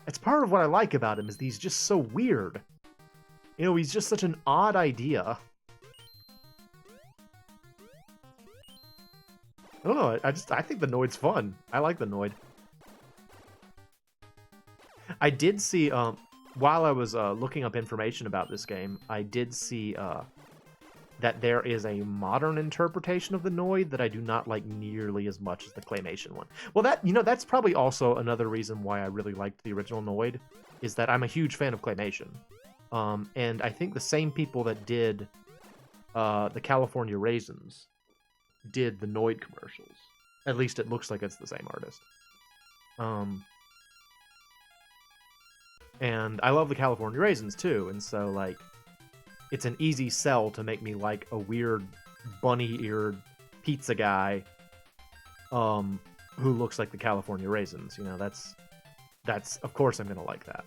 It's part of what I like about him, is that he's just so weird. You know, he's just such an odd idea. I don't know. I think the Noid's fun. I like the Noid. I did see while I was looking up information about this game, I did see that there is a modern interpretation of the Noid that I do not like nearly as much as the claymation one. Well, that's probably also another reason why I really liked the original Noid, is that I'm a huge fan of claymation. And I think the same people that did the California Raisins did the Noid commercials. At least it looks like it's the same artist. And I love the California Raisins too, and so like it's an easy sell to make me like a weird bunny-eared pizza guy who looks like the California Raisins. You know, that's of course I'm gonna like that.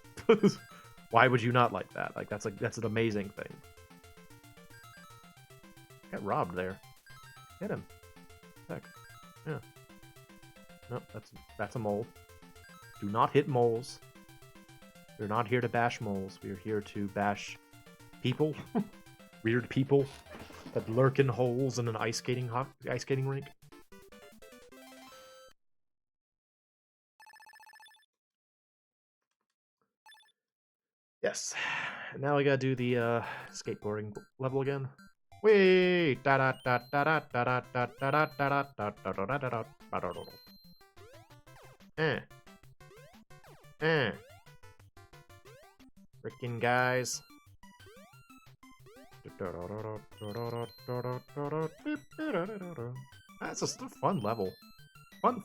Why would you not like that? Like that's an amazing thing. Got robbed there. Hit him. Heck. Yeah. Nope, that's a mole. Do not hit moles. We're not here to bash moles. We're here to bash people. Weird people that lurk in holes in an ice skating rink. Yes. Now we gotta do the skateboarding level again. Wait. Frickin' guys. That's just a fun level.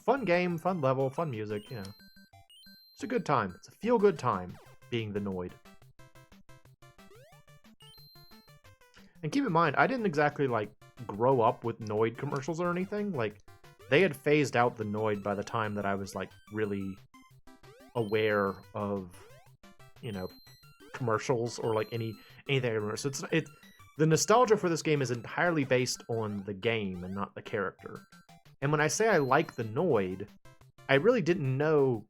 Fun game, fun level, fun music, you know. It's a good time. It's a feel-good time being the Noid. And keep in mind, I didn't exactly, like, grow up with Noid commercials or anything. Like, they had phased out the Noid by the time that I was, like, really aware of, you know, commercials or, like, anything. So the nostalgia for this game is entirely based on the game and not the character. And when I say I like the Noid, I really didn't know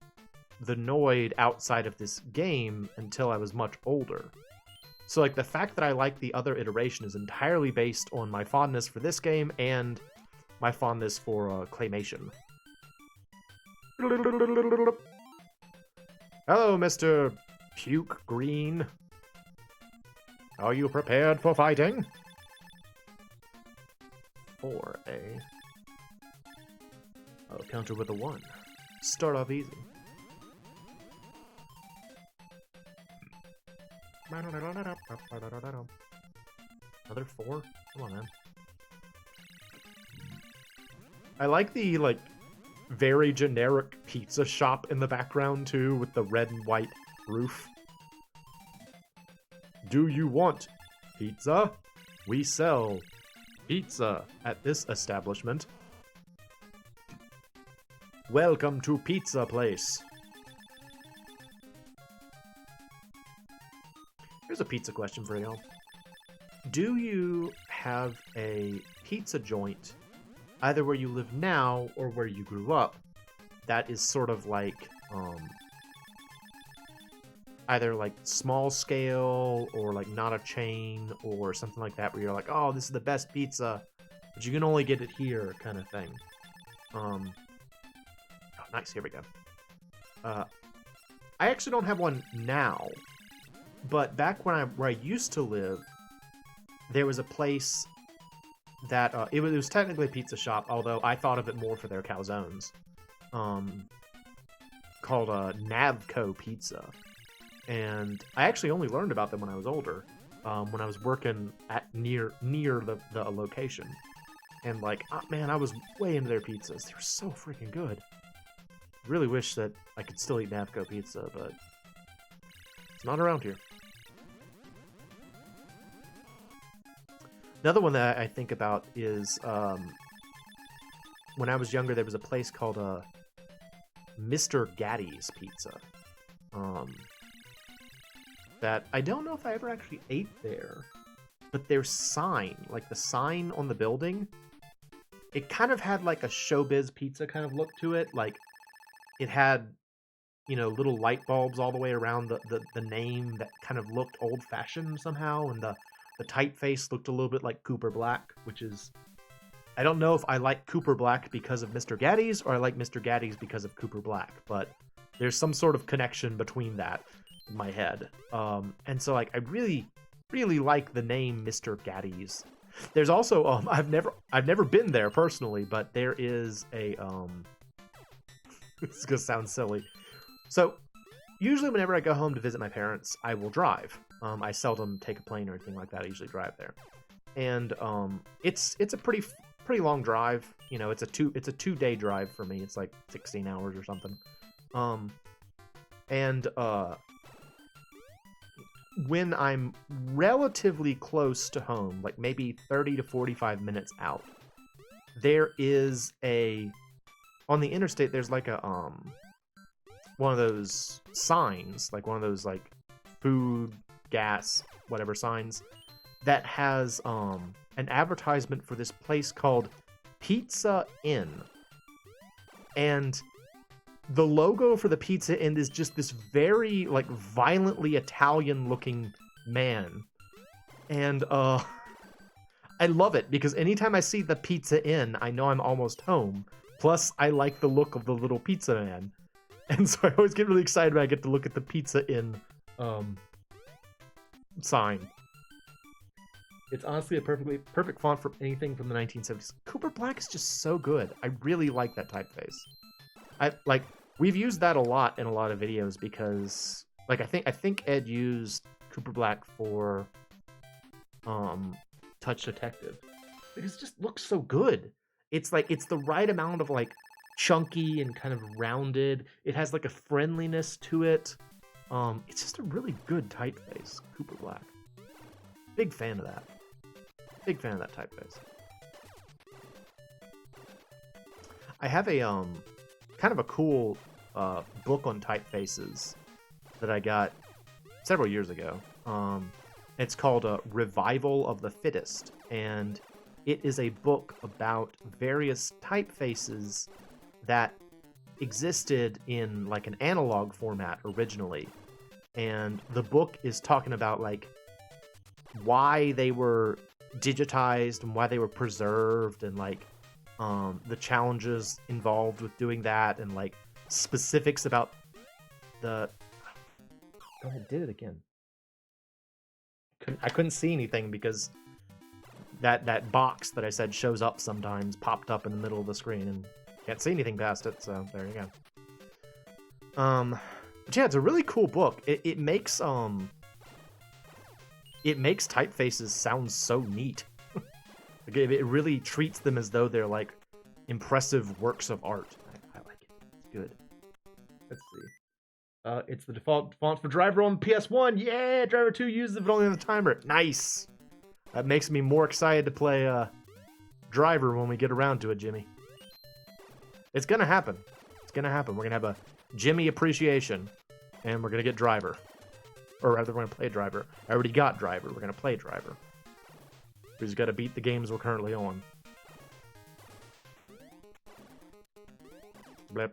the Noid outside of this game until I was much older. So, like, the fact that I like the other iteration is entirely based on my fondness for this game and my fondness for claymation. Hello, Mr. Puke Green. Are you prepared for fighting? 4A. I'll counter with a 1. Start off easy. Another 4? Come on, man. I like the, like, very generic pizza shop in the background, too, with the red and white roof. Do you want pizza? We sell pizza at this establishment. Welcome to Pizza Place. Here's a pizza question for y'all. Do you have a pizza joint, either where you live now or where you grew up, that is sort of like, either like small scale or like not a chain or something like that, where you're like, oh, this is the best pizza, but you can only get it here, kind of thing? Oh, nice. Here we go. I actually don't have one now, but back where I used to live, there was a place that it was technically a pizza shop, although I thought of it more for their calzones, called Navco Pizza. And I actually only learned about them when I was older, when I was working at near the location. And like, man, I was way into their pizzas. They were so freaking good. Really wish that I could still eat Navco pizza, but it's not around here. Another one that I think about is when I was younger, there was a place called Mr. Gaddy's Pizza. That I don't know if I ever actually ate there, but their sign, like the sign on the building, it kind of had like a Showbiz Pizza kind of look to it. Like it had, you know, little light bulbs all the way around the name that kind of looked old-fashioned somehow, and the typeface looked a little bit like Cooper Black, which is, I don't know if I like Cooper Black because of Mr. Gaddy's or I like Mr. Gaddy's because of Cooper Black, but there's some sort of connection between that in my head. And so like I really, really like the name Mr. Gaddy's. There's also I've never been there personally, but there is a this is gonna sound silly. So usually whenever I go home to visit my parents, I will drive. I seldom take a plane or anything like that. I usually drive there. And it's a pretty long drive. You know, it's a 2-day drive for me. It's like 16 hours or something. When I'm relatively close to home, like maybe 30 to 45 minutes out, there is on the interstate, there's like a one of those signs, like one of those like food, gas, whatever signs that has an advertisement for this place called Pizza Inn. And the logo for the Pizza Inn is just this very like violently Italian looking man. And I love it because anytime I see the Pizza Inn, I know I'm almost home. Plus I like the look of the little pizza man. And so I always get really excited when I get to look at the Pizza Inn sign. It's honestly a perfect font for anything from the 1970s. Cooper Black is just so good. I really like that typeface. We've used that a lot in a lot of videos because like I think Ed used Cooper Black for Touch Detective. Because it just looks so good. It's like it's the right amount of like chunky and kind of rounded. It has like a friendliness to it. It's just a really good typeface, Cooper Black. Big fan of that. Big fan of that typeface. I have a kind of a cool book on typefaces that I got several years ago. It's called Revival of the Fittest, and it is a book about various typefaces that existed in like an analog format originally. And the book is talking about like why they were digitized and why they were preserved and like the challenges involved with doing that and like specifics about the go ahead, did it again. I couldn't see anything because that box that I said shows up sometimes popped up in the middle of the screen and can't see anything past it, so there you go. But yeah, it's a really cool book. It makes typefaces sound so neat. Like it really treats them as though they're like impressive works of art. I like it. It's good. Let's see. It's the default font for Driver on PS1. Yeah, Driver 2 uses it only on the timer. Nice. That makes me more excited to play Driver when we get around to it, Jimmy. It's gonna happen. It's gonna happen. We're gonna have a Jimmy appreciation, and we're gonna get Driver. Or rather, we're gonna play Driver. I already got Driver. We're gonna play Driver. We just gotta beat the games we're currently on. Blip.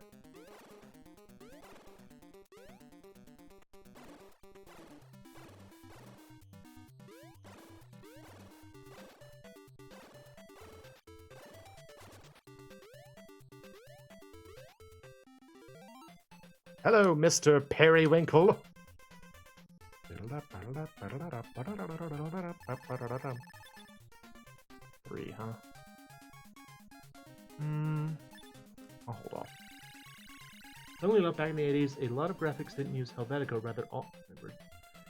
Hello, Mr. Periwinkle. Three, huh? I'll hold off. Only about back in the 80s, a lot of graphics didn't use Helvetica, rather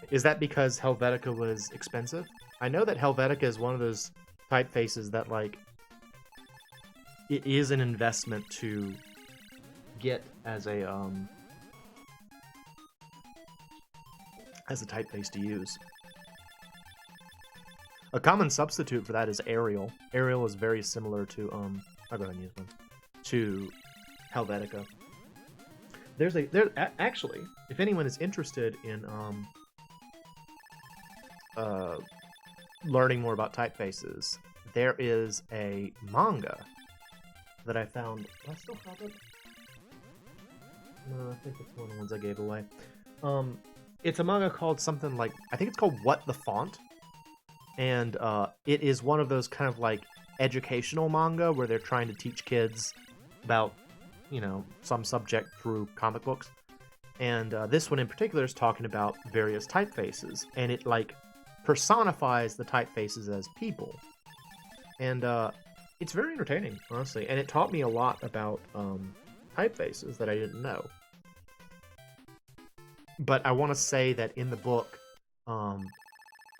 Is that because Helvetica was expensive? I know that Helvetica is one of those typefaces that, like, it is an investment to get as a typeface to use. A common substitute for that is Arial. Arial is very similar to I'll go ahead and use one. To Helvetica. Actually, if anyone is interested in learning more about typefaces, there is a manga that I found. Do I still have it? No, I think it's one of the ones I gave away. It's a manga called something like, I think it's called What the Font, and it is one of those kind of like educational manga where they're trying to teach kids about, you know, some subject through comic books. And this one in particular is talking about various typefaces, and it like personifies the typefaces as people. And it's very entertaining, honestly, and it taught me a lot about typefaces that I didn't know. But I want to say that in the book,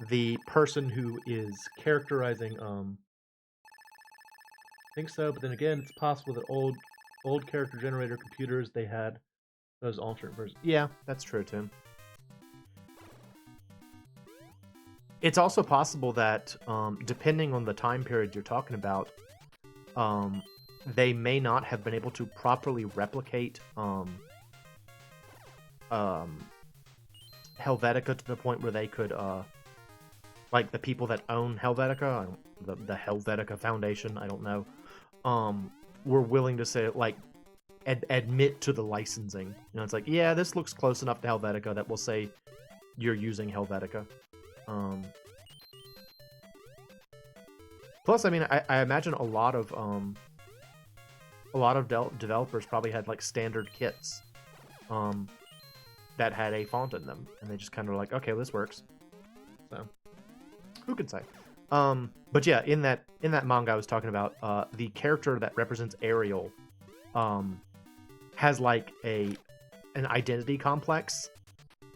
the person who is characterizing, I think so, but then again, it's possible that old character generator computers, they had those alternate versions. Yeah, that's true too. It's also possible that, depending on the time period you're talking about, they may not have been able to properly replicate Helvetica to the point where they could, like the people that own Helvetica, the Helvetica Foundation, I don't know, were willing to say, like, admit to the licensing. You know, it's like, yeah, this looks close enough to Helvetica that we'll say you're using Helvetica. Plus, I mean, I imagine a lot of developers probably had like standard kits that had a font in them, and they just kind of like, okay, well, this works. So, who can say? But yeah, in that manga I was talking about, the character that represents Ariel has like an identity complex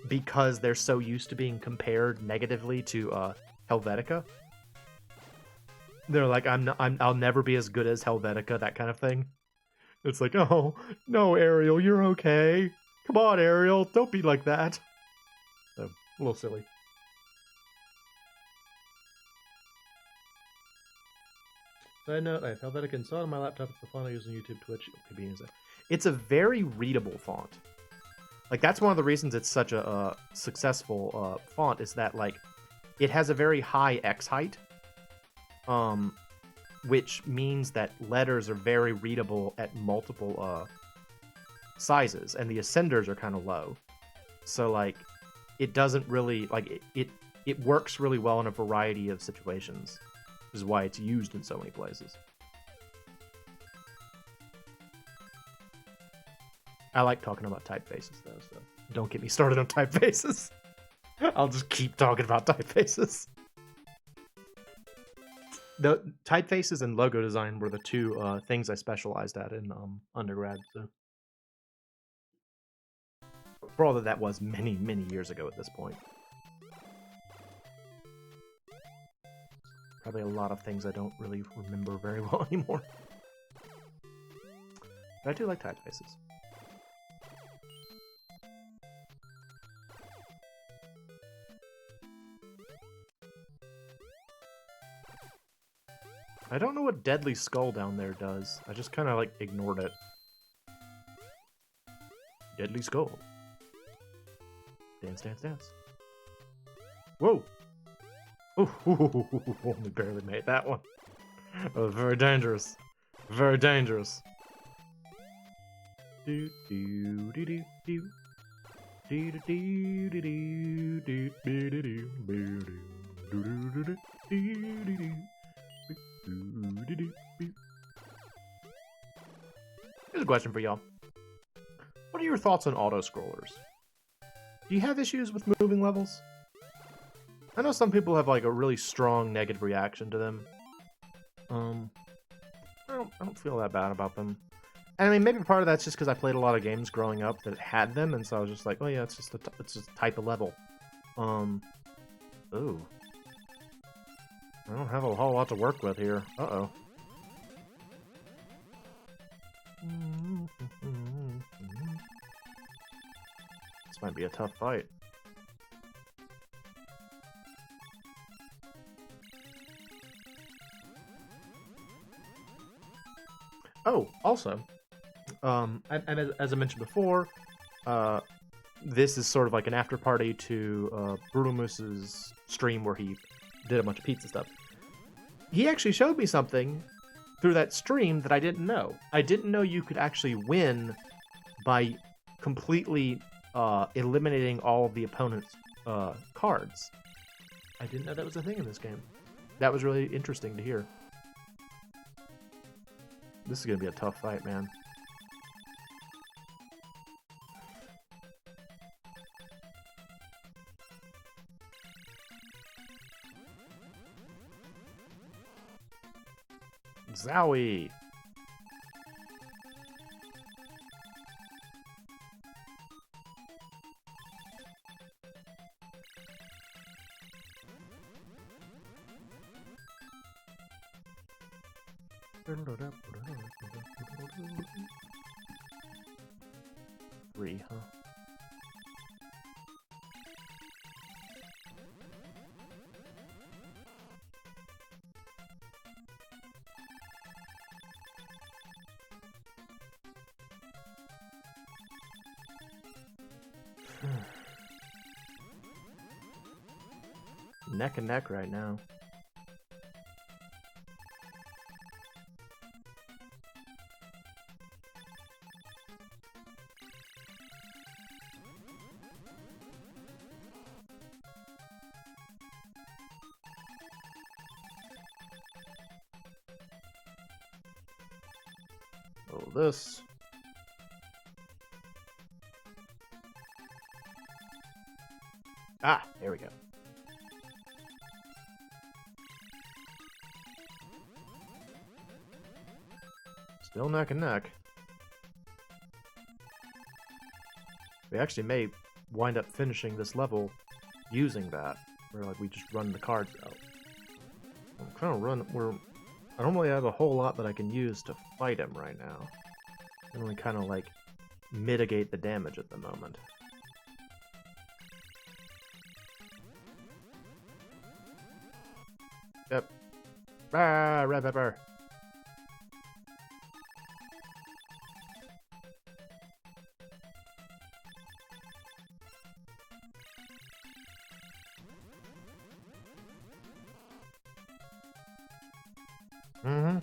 because they're so used to being compared negatively to Helvetica. They're like, I'll never be as good as Helvetica, that kind of thing. It's like, oh no, Ariel, you're okay. Come on, Ariel, don't be like that. So, a little silly. Side note, I have Helvetica installed on my laptop. It's the font I use on YouTube, Twitch. It's a very readable font. Like, that's one of the reasons it's such a successful font, is that, like, it has a very high X height, which means that letters are very readable at multiple sizes, and the ascenders are kind of low. So, like, it doesn't really, like, it works really well in a variety of situations, which is why it's used in so many places. I like talking about typefaces, though, so don't get me started on typefaces. I'll just keep talking about typefaces. The typefaces and logo design were the two things I specialized at in undergrad. So, for all that was many, many years ago at this point. Probably a lot of things I don't really remember very well anymore. But I do like typefaces. I don't know what Deadly Skull down there does. I just kind of, like, ignored it. Deadly Skull. Dance, dance, dance. Whoa! Ooh, only barely made that one. Oh, very dangerous. Very dangerous. Do do do do do. Do do do do do do do do do do do do. Here's a question for y'all. What are your thoughts on auto-scrollers? Do you have issues with moving levels? I know some people have like a really strong negative reaction to them. I don't feel that bad about them. And I mean, maybe part of that's just because I played a lot of games growing up that had them, and so I was just like, oh yeah, it's just a type of level. Ooh. I don't have a whole lot to work with here. Uh-oh. This might be a tough fight. Oh, also, and as I mentioned before, this is sort of like an after party to Brutal Moose's stream where he did a bunch of pizza stuff. He actually showed me something through that stream that I didn't know. I didn't know you could actually win by completely eliminating all of the opponent's cards. I didn't know that was a thing in this game. That was really interesting to hear. This is gonna be a tough fight, man. Zowie! Three, huh? Neck and neck right now. Oh, this. Ah, there we go. Still neck and neck. We actually may wind up finishing this level using that, where like we just run the cards out. I'm trying to run where I don't really have a whole lot that I can use to fight him right now. I only kind of like mitigate the damage at the moment. Yep. Ah, red pepper. Mm-hmm.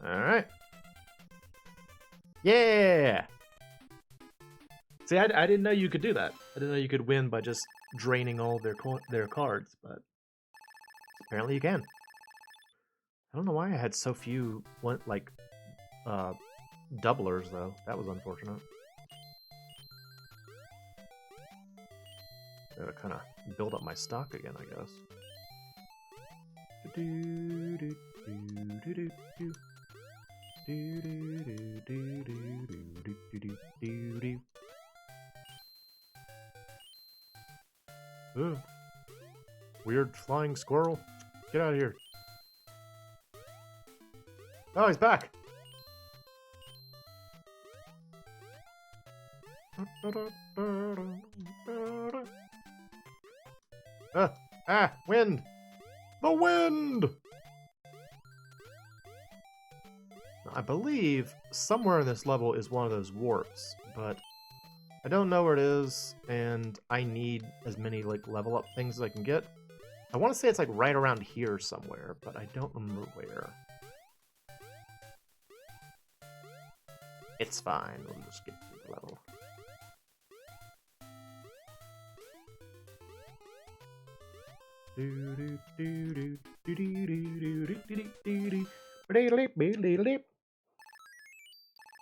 Alright. Yeah! See, I didn't know you could do that. I didn't know you could win by just draining all their cards, but apparently you can. I don't know why I had so few doublers though. That was unfortunate. Gotta kind of build up my stock again, I guess. Ugh. Weird flying squirrel. Get out of here. Oh, he's back. Wind. The wind. I believe somewhere in this level is one of those warps, but I don't know where it is, and I need as many like level up things as I can get. I want to say it's like right around here somewhere, but I don't remember where. It's fine, we'll just get through the level.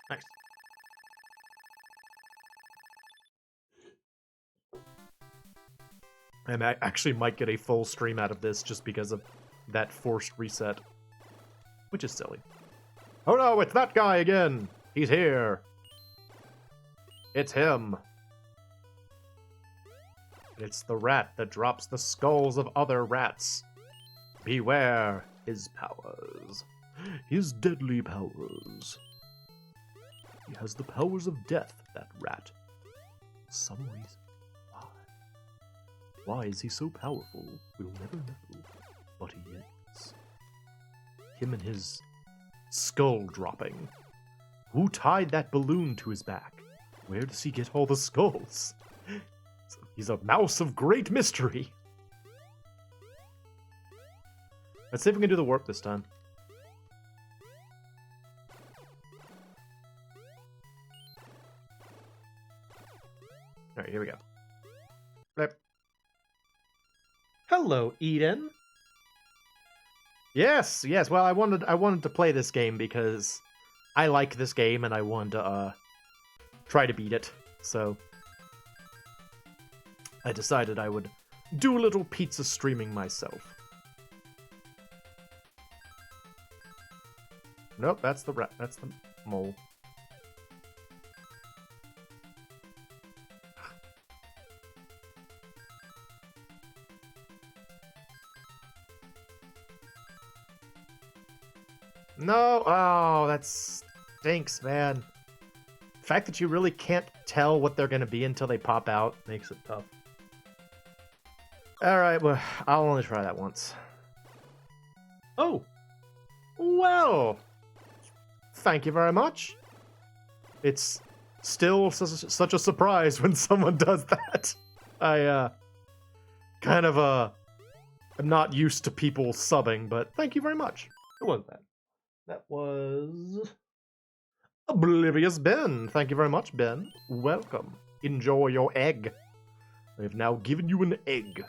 Nice. And I actually might get a full stream out of this just because of that forced reset, which is silly. Oh no, it's that guy again! He's here! It's him! It's the rat that drops the skulls of other rats. Beware his powers. His deadly powers. He has the powers of death, that rat. For some reason. Why? Why is he so powerful? We'll never know. But he is. Him and his skull dropping. Who tied that balloon to his back? Where does he get all the skulls? So He's a mouse of great mystery. Let's see if we can do the warp this time. Alright, here we go. Flip. Hello, Eden. Yes, yes. Well, I wanted to play this game because I like this game and I wanted to try to beat it. So I decided I would do a little pizza streaming myself. Nope, that's the mole. No! Oh, that stinks, man. The fact that you really can't tell what they're going to be until they pop out makes it tough. Alright, well, I'll only try that once. Oh! Well! Thank you very much. It's still such a surprise when someone does that. I, kind of, I'm not used to people subbing, but thank you very much. Who was that? That was Oblivious Ben. Thank you very much, Ben. Welcome. Enjoy your egg. I have now given you an egg.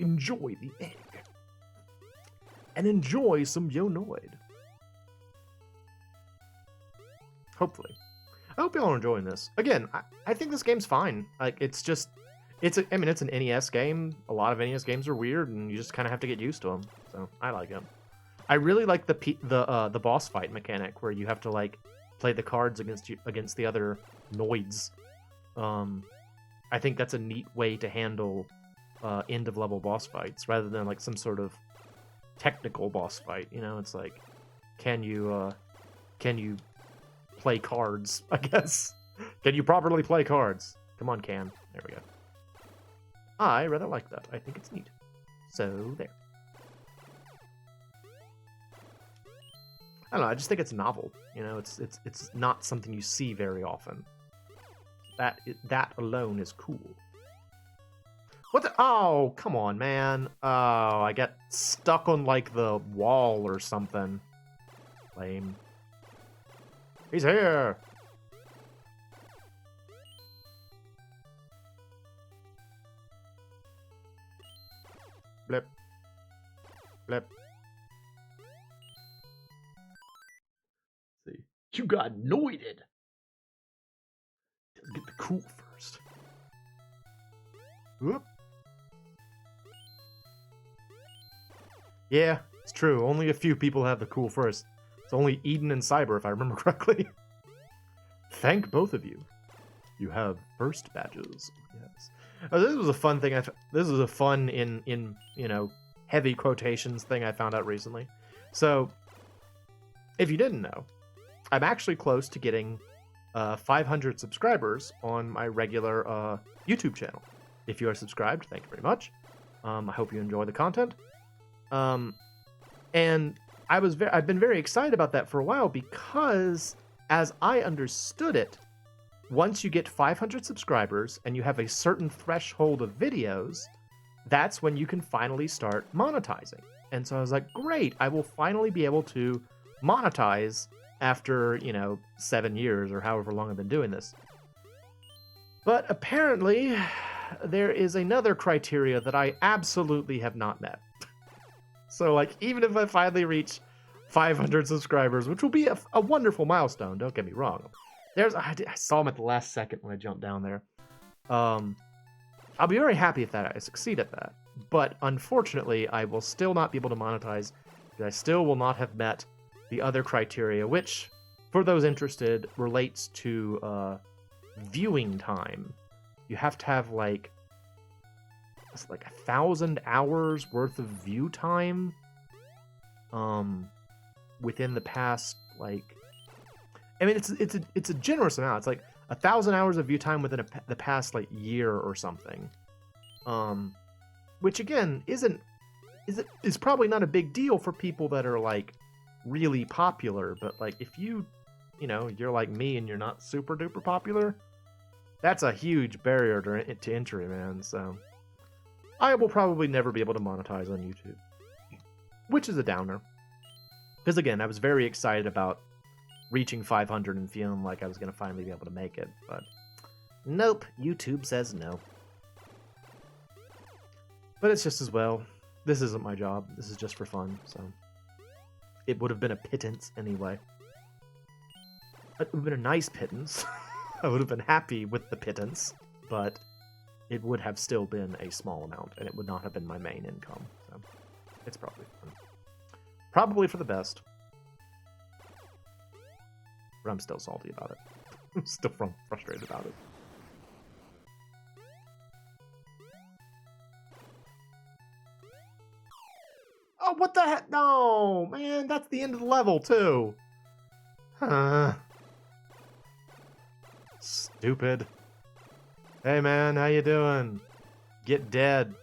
Enjoy the egg. And enjoy some Noid. Hopefully. I hope y'all are enjoying this. Again, I think this game's fine. Like, it's an NES game. A lot of NES games are weird, and you just kind of have to get used to them. So, I like them. I really like the boss fight mechanic where you have to like play the cards against the other Noids. I think that's a neat way to handle end of level boss fights rather than like some sort of technical boss fight. You know, it's like, can you play cards? I guess. Can you properly play cards? Come on, Can. There we go. I rather like that. I think it's neat. So there. I don't know, I just think it's novel. You know, it's not something you see very often. That alone is cool. What the? Oh, come on, man. Oh, I got stuck on, like, the wall or something. Lame. He's here! Blip. Blip. See. You got noided! Let's get the cool first. Whoop. Yeah, it's true. Only a few people have the cool first. It's only Eden and Cyber, if I remember correctly. Thank both of you. You have first badges. Yes. Oh, this was a fun thing. This was a fun in you know, heavy quotations thing I found out recently. So, if you didn't know, I'm actually close to getting 500 subscribers on my regular YouTube channel. If you are subscribed, thank you very much. I hope you enjoy the content. And I've been very excited about that for a while because, as I understood it, once you get 500 subscribers and you have a certain threshold of videos, that's when you can finally start monetizing. And so I was like, great, I will finally be able to monetize after, you know, 7 years or however long I've been doing this. But apparently, there is another criteria that I absolutely have not met. So, like, even if I finally reach 500 subscribers, which will be a wonderful milestone, don't get me wrong. I saw him at the last second when I jumped down there. I'll be very happy if I succeed at that. But unfortunately, I will still not be able to monetize because I still will not have met the other criteria, which, for those interested, relates to viewing time. You have to have like 1,000 hours worth of view time within the past, like, I mean, it's a generous amount. It's like 1,000 hours of view time within the past like year or something, which again is probably not a big deal for people that are like really popular. But like if you're like me and you're not super duper popular, That's a huge barrier to entry, man. So I will probably never be able to monetize on YouTube, which is a downer. Because again, I was very excited about reaching 500 and feeling like I was going to finally be able to make it. But nope, YouTube says no. But it's just as well. This isn't my job. This is just for fun, so it would have been a pittance anyway. It would have been a nice pittance. I would have been happy with the pittance, but it would have still been a small amount, and it would not have been my main income. So it's probably fun. Probably for the best. But I'm still salty about it. I'm still frustrated about it. Oh, what the heck? No, man, that's the end of the level, too. Stupid. Hey, man, how you doing? Get dead.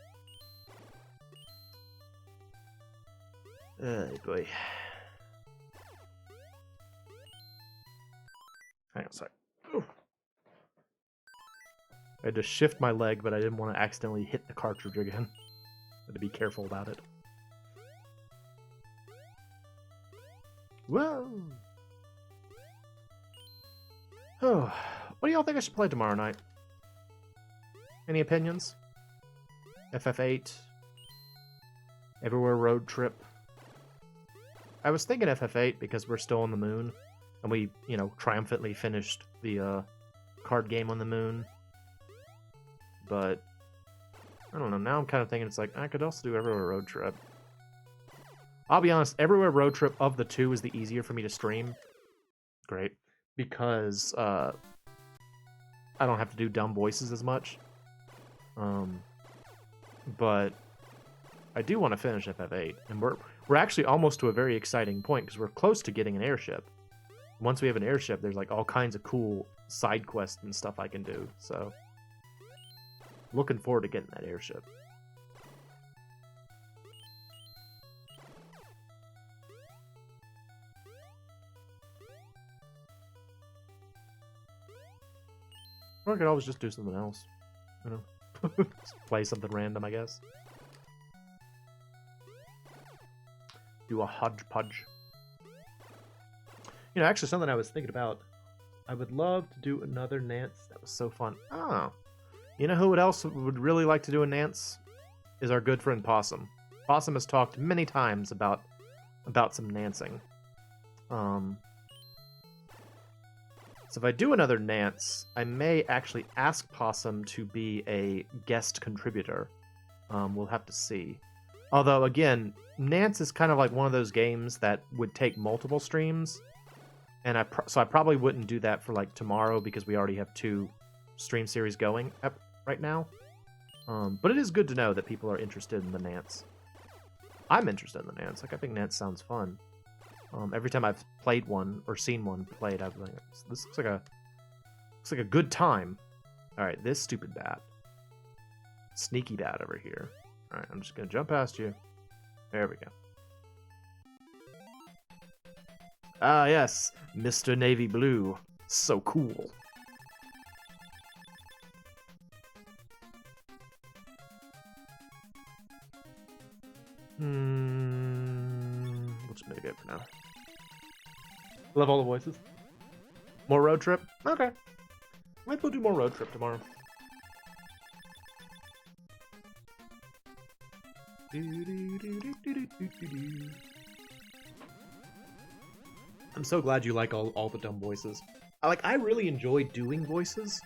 Oh, boy. Hang on a sec. Ooh. I had to shift my leg, but I didn't want to accidentally hit the cartridge again. I had to be careful about it. Whoa! Oh, what do y'all think I should play tomorrow night? Any opinions? FF8? Everywhere Road Trip? I was thinking FF8 because we're still on the moon, and we, you know, triumphantly finished the card game on the moon. But I don't know. Now I'm kind of thinking it's like I could also do Everywhere Road Trip. I'll be honest, Everywhere Road Trip of the two is the easier for me to stream. Great. Because I don't have to do dumb voices as much. But I do want to finish FF8. And we're actually almost to a very exciting point because we're close to getting an airship. Once we have an airship, there's like all kinds of cool side quests and stuff I can do. So looking forward to getting that airship. Or I could always just do something else. You know, just play something random, I guess. Do a hodgepodge. You know, actually something I was thinking about. I would love to do another Nance. That was so fun. Oh. You know who else would really like to do a Nance? Is our good friend Possum. Possum has talked many times about some Nancing. So if I do another Nance, I may actually ask Possum to be a guest contributor. We'll have to see. Although, again, Nance is kind of like one of those games that would take multiple streams. And so I probably wouldn't do that for like tomorrow because we already have 2 stream series going right now. But it is good to know that people are interested in the Nance. I'm interested in the Nance. Like, I think Nance sounds fun. Every time I've played one or seen one played, I've been like, this looks like a good time. All right, this stupid bat, sneaky bat over here. All right, I'm just gonna jump past you. There we go. Ah, yes, Mr. Navy Blue, so cool. We'll just make it for now. Love all the voices. More Road Trip? Okay. Maybe we'll do more Road Trip tomorrow. I'm so glad you like all the dumb voices. I really enjoy doing voices.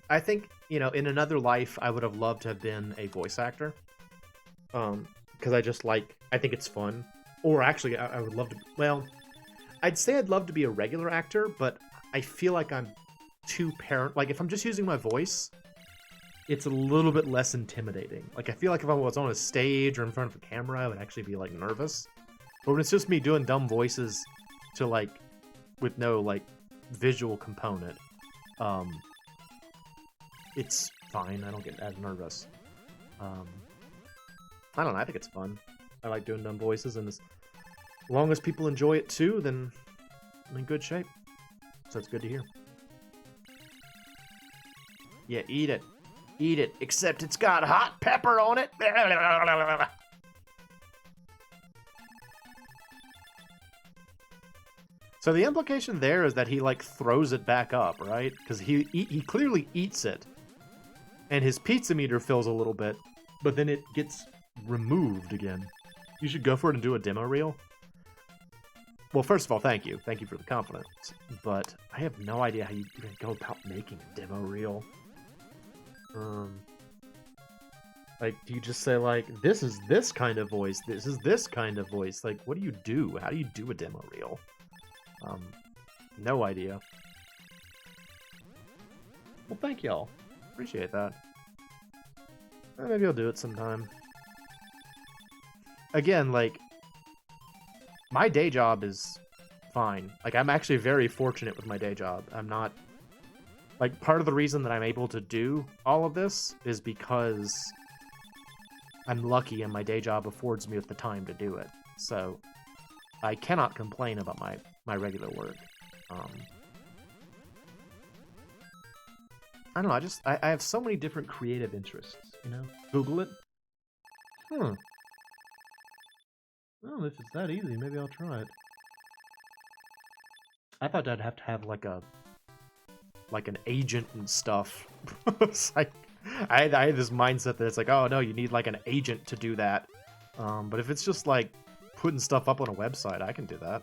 I think, you know, in another life, I would have loved to have been a voice actor. Because I think it's fun. Or actually, I would love to, well, I'd say I'd love to be a regular actor, but I feel like I'm too like, if I'm just using my voice, it's a little bit less intimidating. Like, I feel like if I was on a stage or in front of a camera, I would actually be, like, nervous. But when it's just me doing dumb voices to, like, with no, like, visual component, it's fine. I don't get as nervous. I don't know. I think it's fun. I like doing dumb voices, and as long as people enjoy it too, then I'm in good shape. So it's good to hear. Yeah, eat it. Eat it, except it's got hot pepper on it. So the implication there is that he, like, throws it back up, right? Because he clearly eats it. And his pizza meter fills a little bit, but then it gets removed again. You should go for it and do a demo reel. Well, first of all, thank you. Thank you for the confidence. But I have no idea how you even go about making a demo reel. Like, do you just say, like, this is this kind of voice, this is this kind of voice? Like, what do you do? How do you do a demo reel? No idea. Well, thank y'all. Appreciate that. Maybe I'll do it sometime. Again, like, my day job is fine. Like, I'm actually very fortunate with my day job. I'm not... Like, part of the reason that I'm able to do all of this is because I'm lucky and my day job affords me with the time to do it. So, I cannot complain about my regular work. I don't know, I have so many different creative interests, you know? Google it. Oh, if it's that easy, maybe I'll try it. I thought I'd have to have, like an agent and stuff. It's like, I had this mindset that it's like, oh no, you need, like, an agent to do that. But if it's just, like, putting stuff up on a website, I can do that.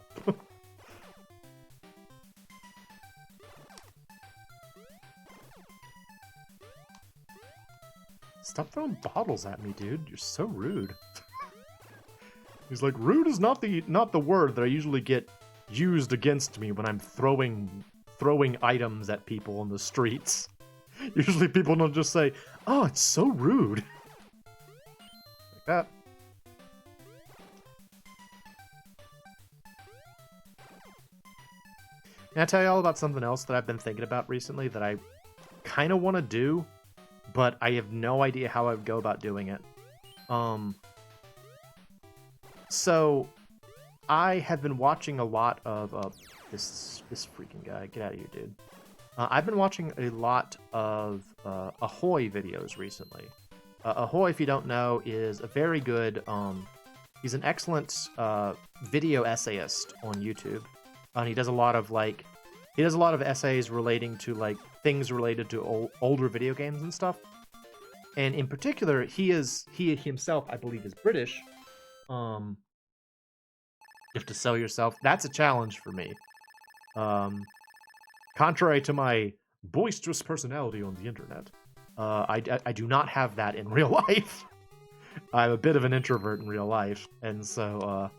Stop throwing bottles at me, dude. You're so rude. He's like, rude is not the word that I usually get used against me when I'm throwing items at people on the streets. Usually people don't just say, oh, it's so rude. Like that. Can I tell you all about something else that I've been thinking about recently that I kind of want to do, but I have no idea how I would go about doing it. So I have been watching a lot of this freaking guy. Get out of here, dude. I've been watching a lot of Ahoy videos recently. Ahoy, if you don't know, is a very good. He's an excellent video essayist on YouTube, and he does a lot of essays relating to, like, things related to older video games and stuff. And in particular, he himself, I believe, is British. You have to sell yourself. That's a challenge for me. Contrary to my boisterous personality on the internet, I do not have that in real life. I'm a bit of an introvert in real life, and so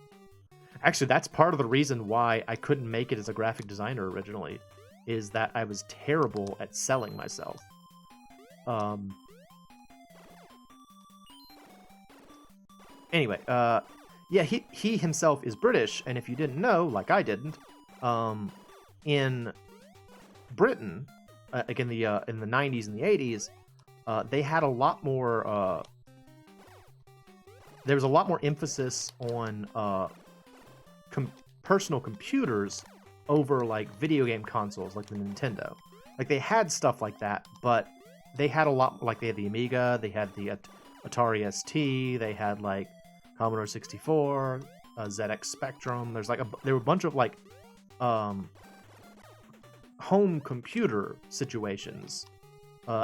actually that's part of the reason why I couldn't make it as a graphic designer originally, is that I was terrible at selling myself. Anyway, yeah, he himself is British, and if you didn't know, like I didn't, in Britain, like in the 90s and the 80s, they had a lot more. There was a lot more emphasis on personal computers over, like, video game consoles, like the Nintendo. Like, they had stuff like that, but they had a lot. Like, they had the Amiga, they had the Atari ST, they had, like, Commodore 64, ZX Spectrum. There were a bunch of, like, home computer situations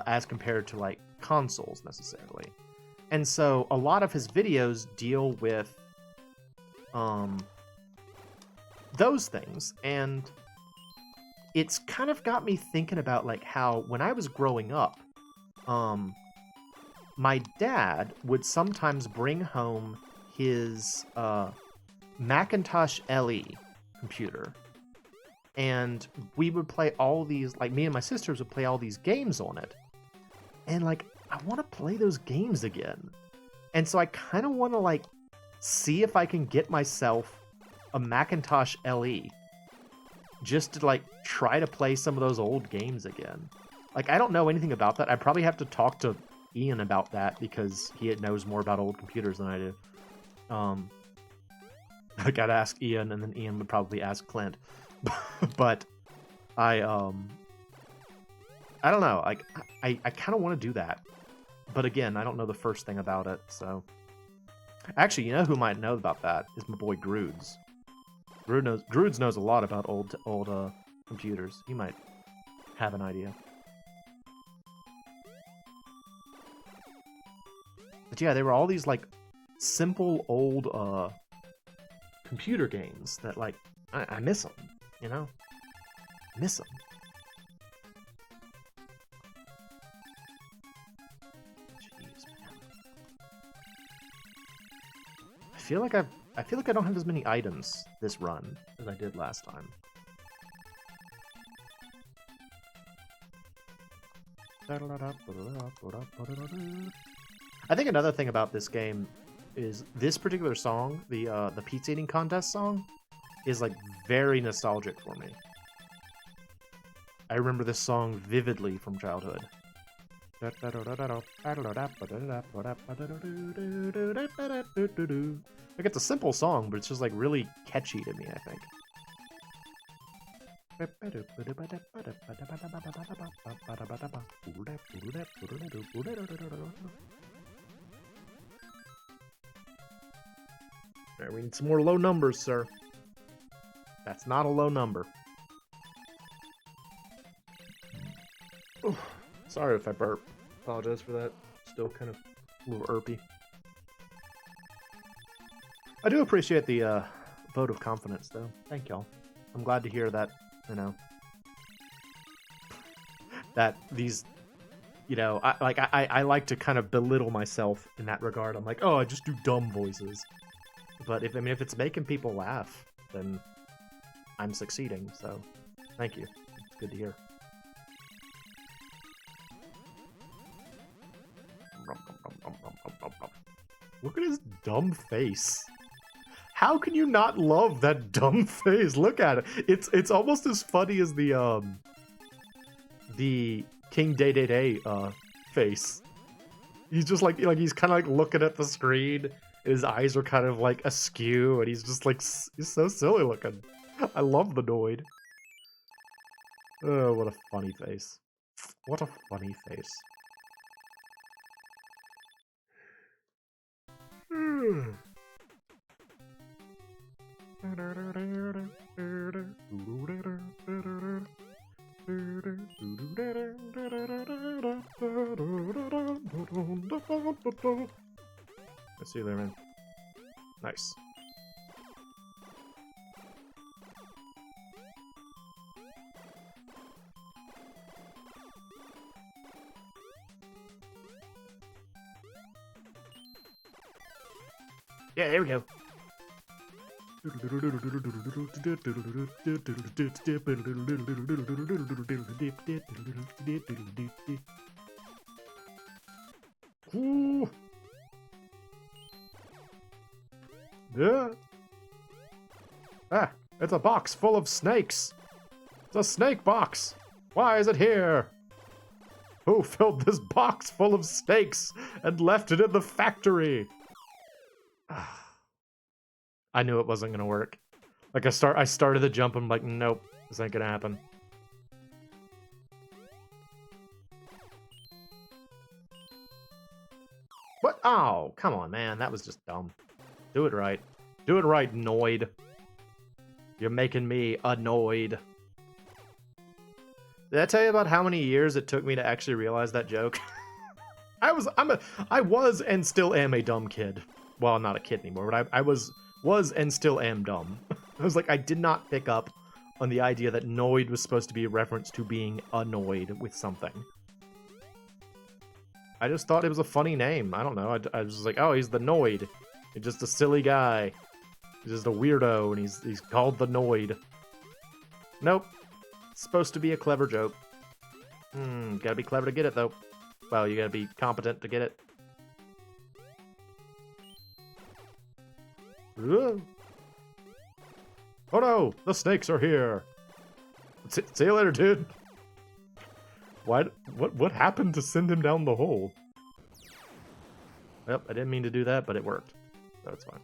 as compared to, like, consoles necessarily. And so a lot of his videos deal with those things, and it's kind of got me thinking about, like, how when I was growing up, my dad would sometimes bring home his Macintosh LE computer, and we would play all these, like, me and my sisters would play all these games on it, and, like, I want to play those games again. And so I kind of want to, like, see if I can get myself a Macintosh LE just to, like, try to play some of those old games again. Like, I don't know anything about that. I probably have to talk to Ian about that because he knows more about old computers than I do. I gotta ask Ian, and then Ian would probably ask Clint. But I I don't know. Like, I kind of want to do that. But again, I don't know the first thing about it, so... Actually, you know who might know about that is my boy Groods. Groods knows a lot about old computers. He might have an idea. But yeah, there were all these, like, simple old computer games that, like, I miss them, you know? Miss them. Jeez, man. I feel like I don't have as many items this run as I did last time. I think another thing about this game is this particular song, the pizza eating contest song, is like very nostalgic for me. I remember this song vividly from childhood. Like it's a simple song, but it's just like really catchy to me, I think. Alright, we need some more low numbers, sir. That's not a low number. Oof. Sorry if I burp. Apologize for that. Still kind of a little irpy. I do appreciate the vote of confidence, though. Thank y'all. I'm glad to hear that, you know, that these, you know, I like to kind of belittle myself in that regard. I'm like, oh, I just do dumb voices. But if it's making people laugh, then I'm succeeding. So, thank you. It's good to hear. Look at his dumb face. How can you not love that dumb face? Look at it. It's almost as funny as the King Day Day Day face. He's just like he's kind of like looking at the screen. His eyes are kind of like askew, and he's just like he's so silly looking. I love the Noid. Oh, what a funny face. What a funny face. Let's see you there, man. Nice. Yeah, there we go. Ooh. Yeah. Ah, it's a box full of snakes. It's a snake box. Why is it here? Who filled this box full of snakes and left it in the factory? I knew it wasn't gonna work. Like I started the jump. I'm like, nope, this ain't gonna happen. What? Oh, come on, man. That was just dumb. Do it right. Do it right, Noid. You're making me annoyed. Did I tell you about how many years it took me to actually realize that joke? I was and still am a dumb kid. Well, I'm not a kid anymore, but I was and still am dumb. I was like, I did not pick up on the idea that Noid was supposed to be a reference to being annoyed with something. I just thought it was a funny name. I don't know. I was just like, oh, he's the Noid. He's just a silly guy. He's just a weirdo, and he's called the Noid. Nope. It's supposed to be a clever joke. Gotta be clever to get it, though. Well, you gotta be competent to get it. Ooh. Oh no! The snakes are here! See you later, dude! What happened to send him down the hole? Yep, I didn't mean to do that, but it worked. So it's fine.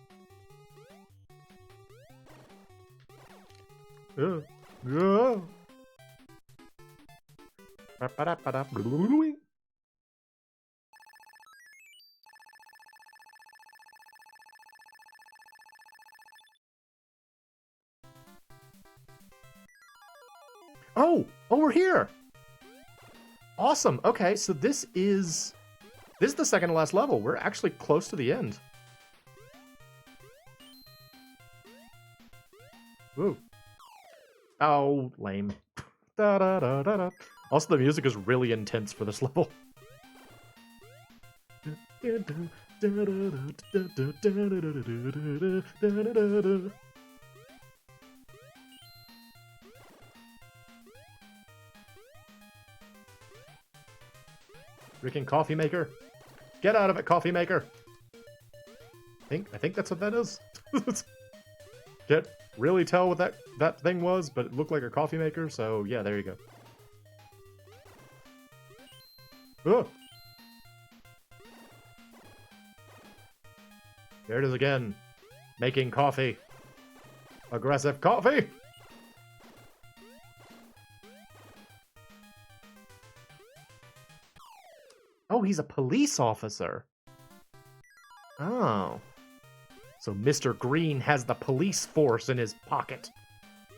Oh, we're here. Awesome. Okay, so this is the second to last level. We're actually close to the end. Woo. Oh, lame. Da, da, da, da, da. Also, the music is really intense for this level. Freaking coffee maker. Get out of it, coffee maker. I think that's what that is. Can't really tell what that thing was, but it looked like a coffee maker, so yeah, there you go. Oh. There it is again. Making coffee. Aggressive coffee! Oh, he's a police officer. Oh. So Mr. Green has the police force in his pocket.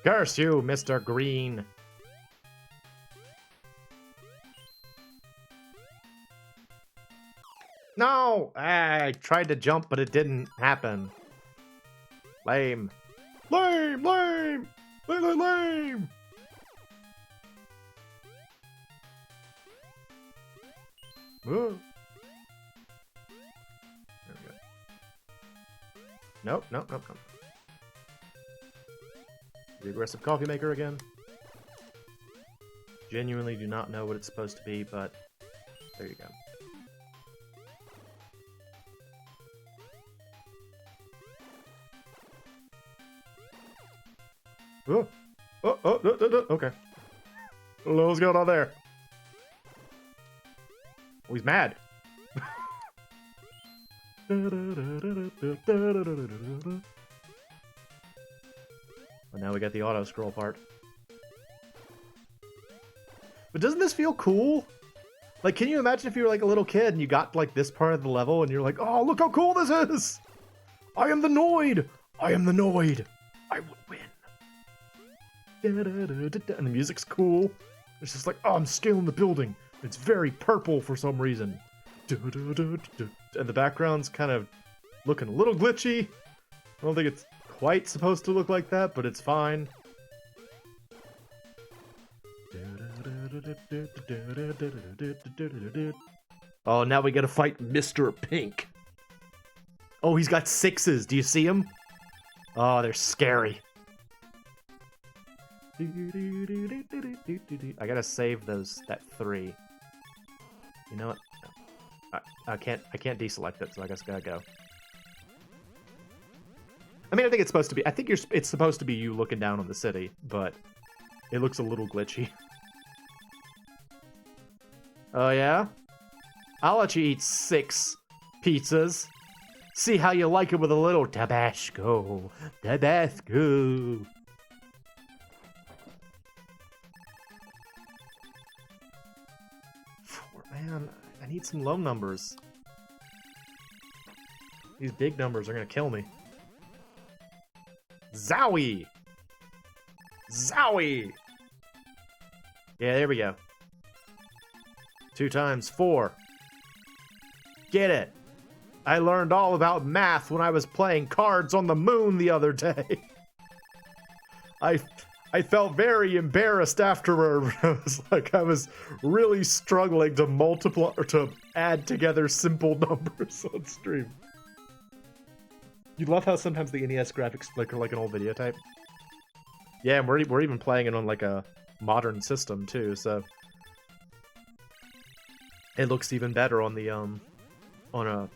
Curse you, Mr. Green. No! I tried to jump, but it didn't happen. Lame. Lame! Lame! Lame! Lame! Whoa. There we go. Nope, nope, nope, nope. The aggressive coffee maker again. Genuinely do not know what it's supposed to be, but there you go. Oh, okay. I don't know what's going on there. Oh, he's mad. Well, now we got the auto scroll part. But doesn't this feel cool? Like, can you imagine if you were like a little kid and you got like this part of the level and you're like, oh, look how cool this is! I am the Noid! I am the Noid! I will win. And the music's cool. It's just like, oh, I'm scaling the building. It's very purple for some reason. And the background's kind of looking a little glitchy. I don't think it's quite supposed to look like that, but it's fine. Oh, now we gotta fight Mr. Pink. Oh, he's got sixes. Do you see him? Oh, they're scary. I gotta save that 3. You know what? I can't deselect it, so I guess I gotta go. I mean, I think it's supposed to be. I think it's supposed to be you looking down on the city, but it looks a little glitchy. Oh yeah? I'll let you eat 6 pizzas. See how you like it with a little Tabasco. Tabasco. Man, I need some low numbers. These big numbers are gonna kill me. Zowie! Zowie! Yeah, there we go. 2 times 4. Get it. I learned all about math when I was playing Cards on the Moon the other day. I felt very embarrassed afterward. I was really struggling to multiply or to add together simple numbers on stream. You love how sometimes the NES graphics flicker like an old video type. Yeah, and we're even playing it on like a modern system too, so it looks even better on the on a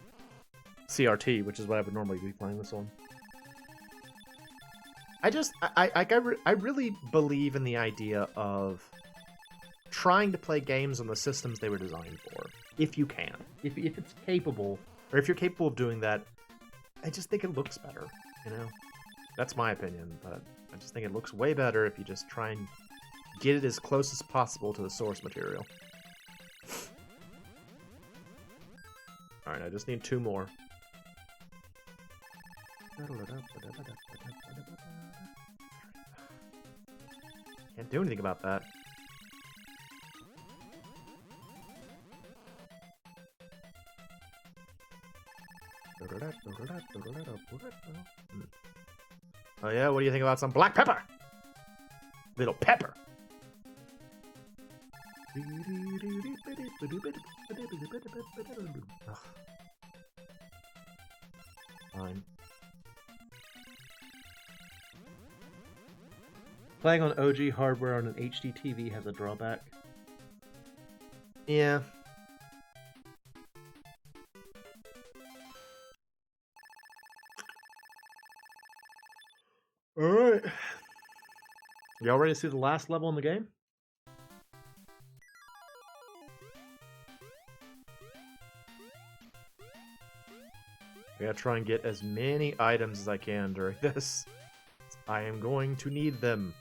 CRT, which is what I would normally be playing this on. I really believe in the idea of trying to play games on the systems they were designed for, if you can. If it's capable, or if you're capable of doing that, I just think it looks better, you know? That's my opinion, but I just think it looks way better if you just try and get it as close as possible to the source material. Alright, I just need 2 more. Can't do anything about that. Oh yeah, what do you think about some black pepper? Little pepper. Fine. Playing on OG hardware on an HD TV has a drawback. Yeah. Alright. Y'all ready to see the last level in the game? I gotta try and get as many items as I can during this. I am going to need them.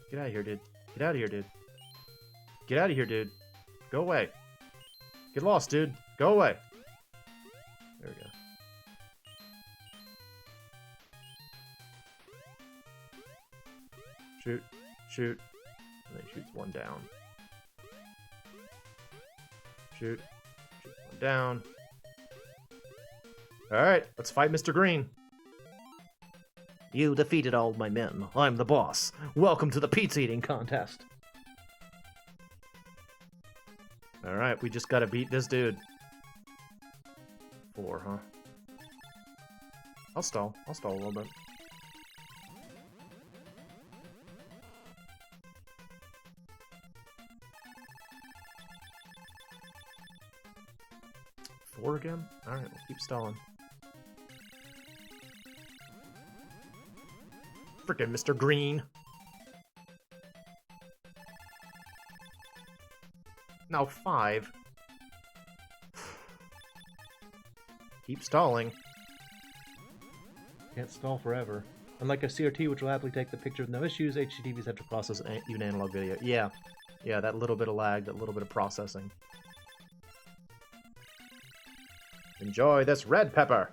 Get out of here, dude. Get out of here, dude. Get out of here, dude. Go away. Get lost, dude. Go away. There we go. Shoot. Shoot. And then he shoots one down. Shoot. Shoot one down. Alright, let's fight Mr. Green. You defeated all my men. I'm the boss. Welcome to the pizza eating contest. Alright, we just gotta beat this dude. 4, huh? I'll stall a little bit. Four again? Alright, we'll keep stalling. Frickin' Mr. Green. Now 5. Keep stalling. Can't stall forever. Unlike a CRT, which will happily take the picture with no issues, HDTVs have to process even analog video. Yeah. Yeah, that little bit of lag, that little bit of processing. Enjoy this red pepper!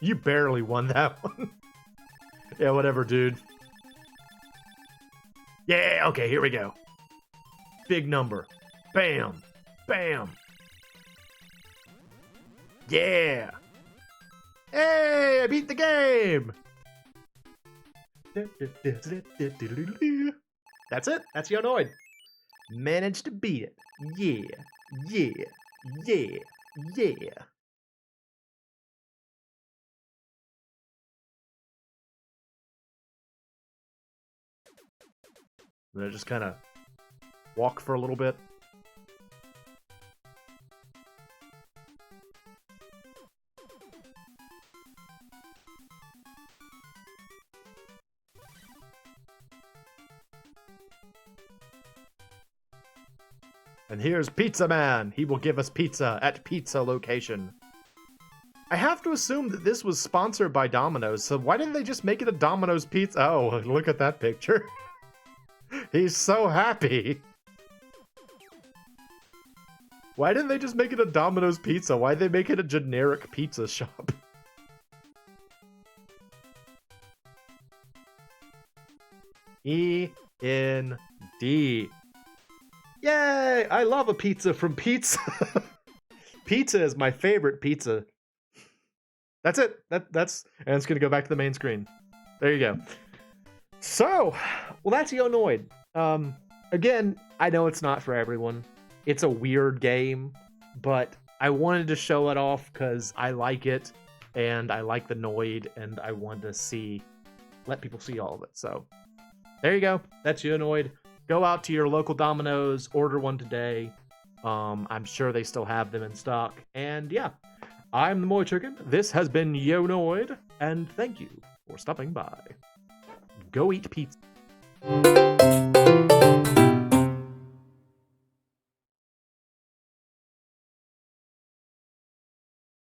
You barely won that one. Yeah, whatever, dude. Yeah, okay, here we go. Big number. Bam! Bam! Yeah! Hey, I beat the game! That's it. That's your Noid. Managed to beat it. Yeah. Yeah. Yeah. Yeah. Then I just kind of walk for a little bit. And here's Pizza Man. He will give us pizza at pizza location. I have to assume that this was sponsored by Domino's, so why didn't they just make it a Domino's pizza? Oh, look at that picture. He's so happy. Why didn't they just make it a Domino's pizza? Why'd they make it a generic pizza shop? E-N-D. Yay! I love a pizza from Pizza. Pizza is my favorite pizza. That's it. That's and it's gonna go back to the main screen. There you go. So, well, that's Noid. Again, I know it's not for everyone. It's a weird game, but I wanted to show it off because I like it, and I like the Noid, and I wanted to let people see all of it. So, there you go. That's Noid. Go out to your local Domino's, order one today. I'm sure they still have them in stock. And yeah, I'm the MoeChicken. This has been Noid, and thank you for stopping by. Go eat pizza.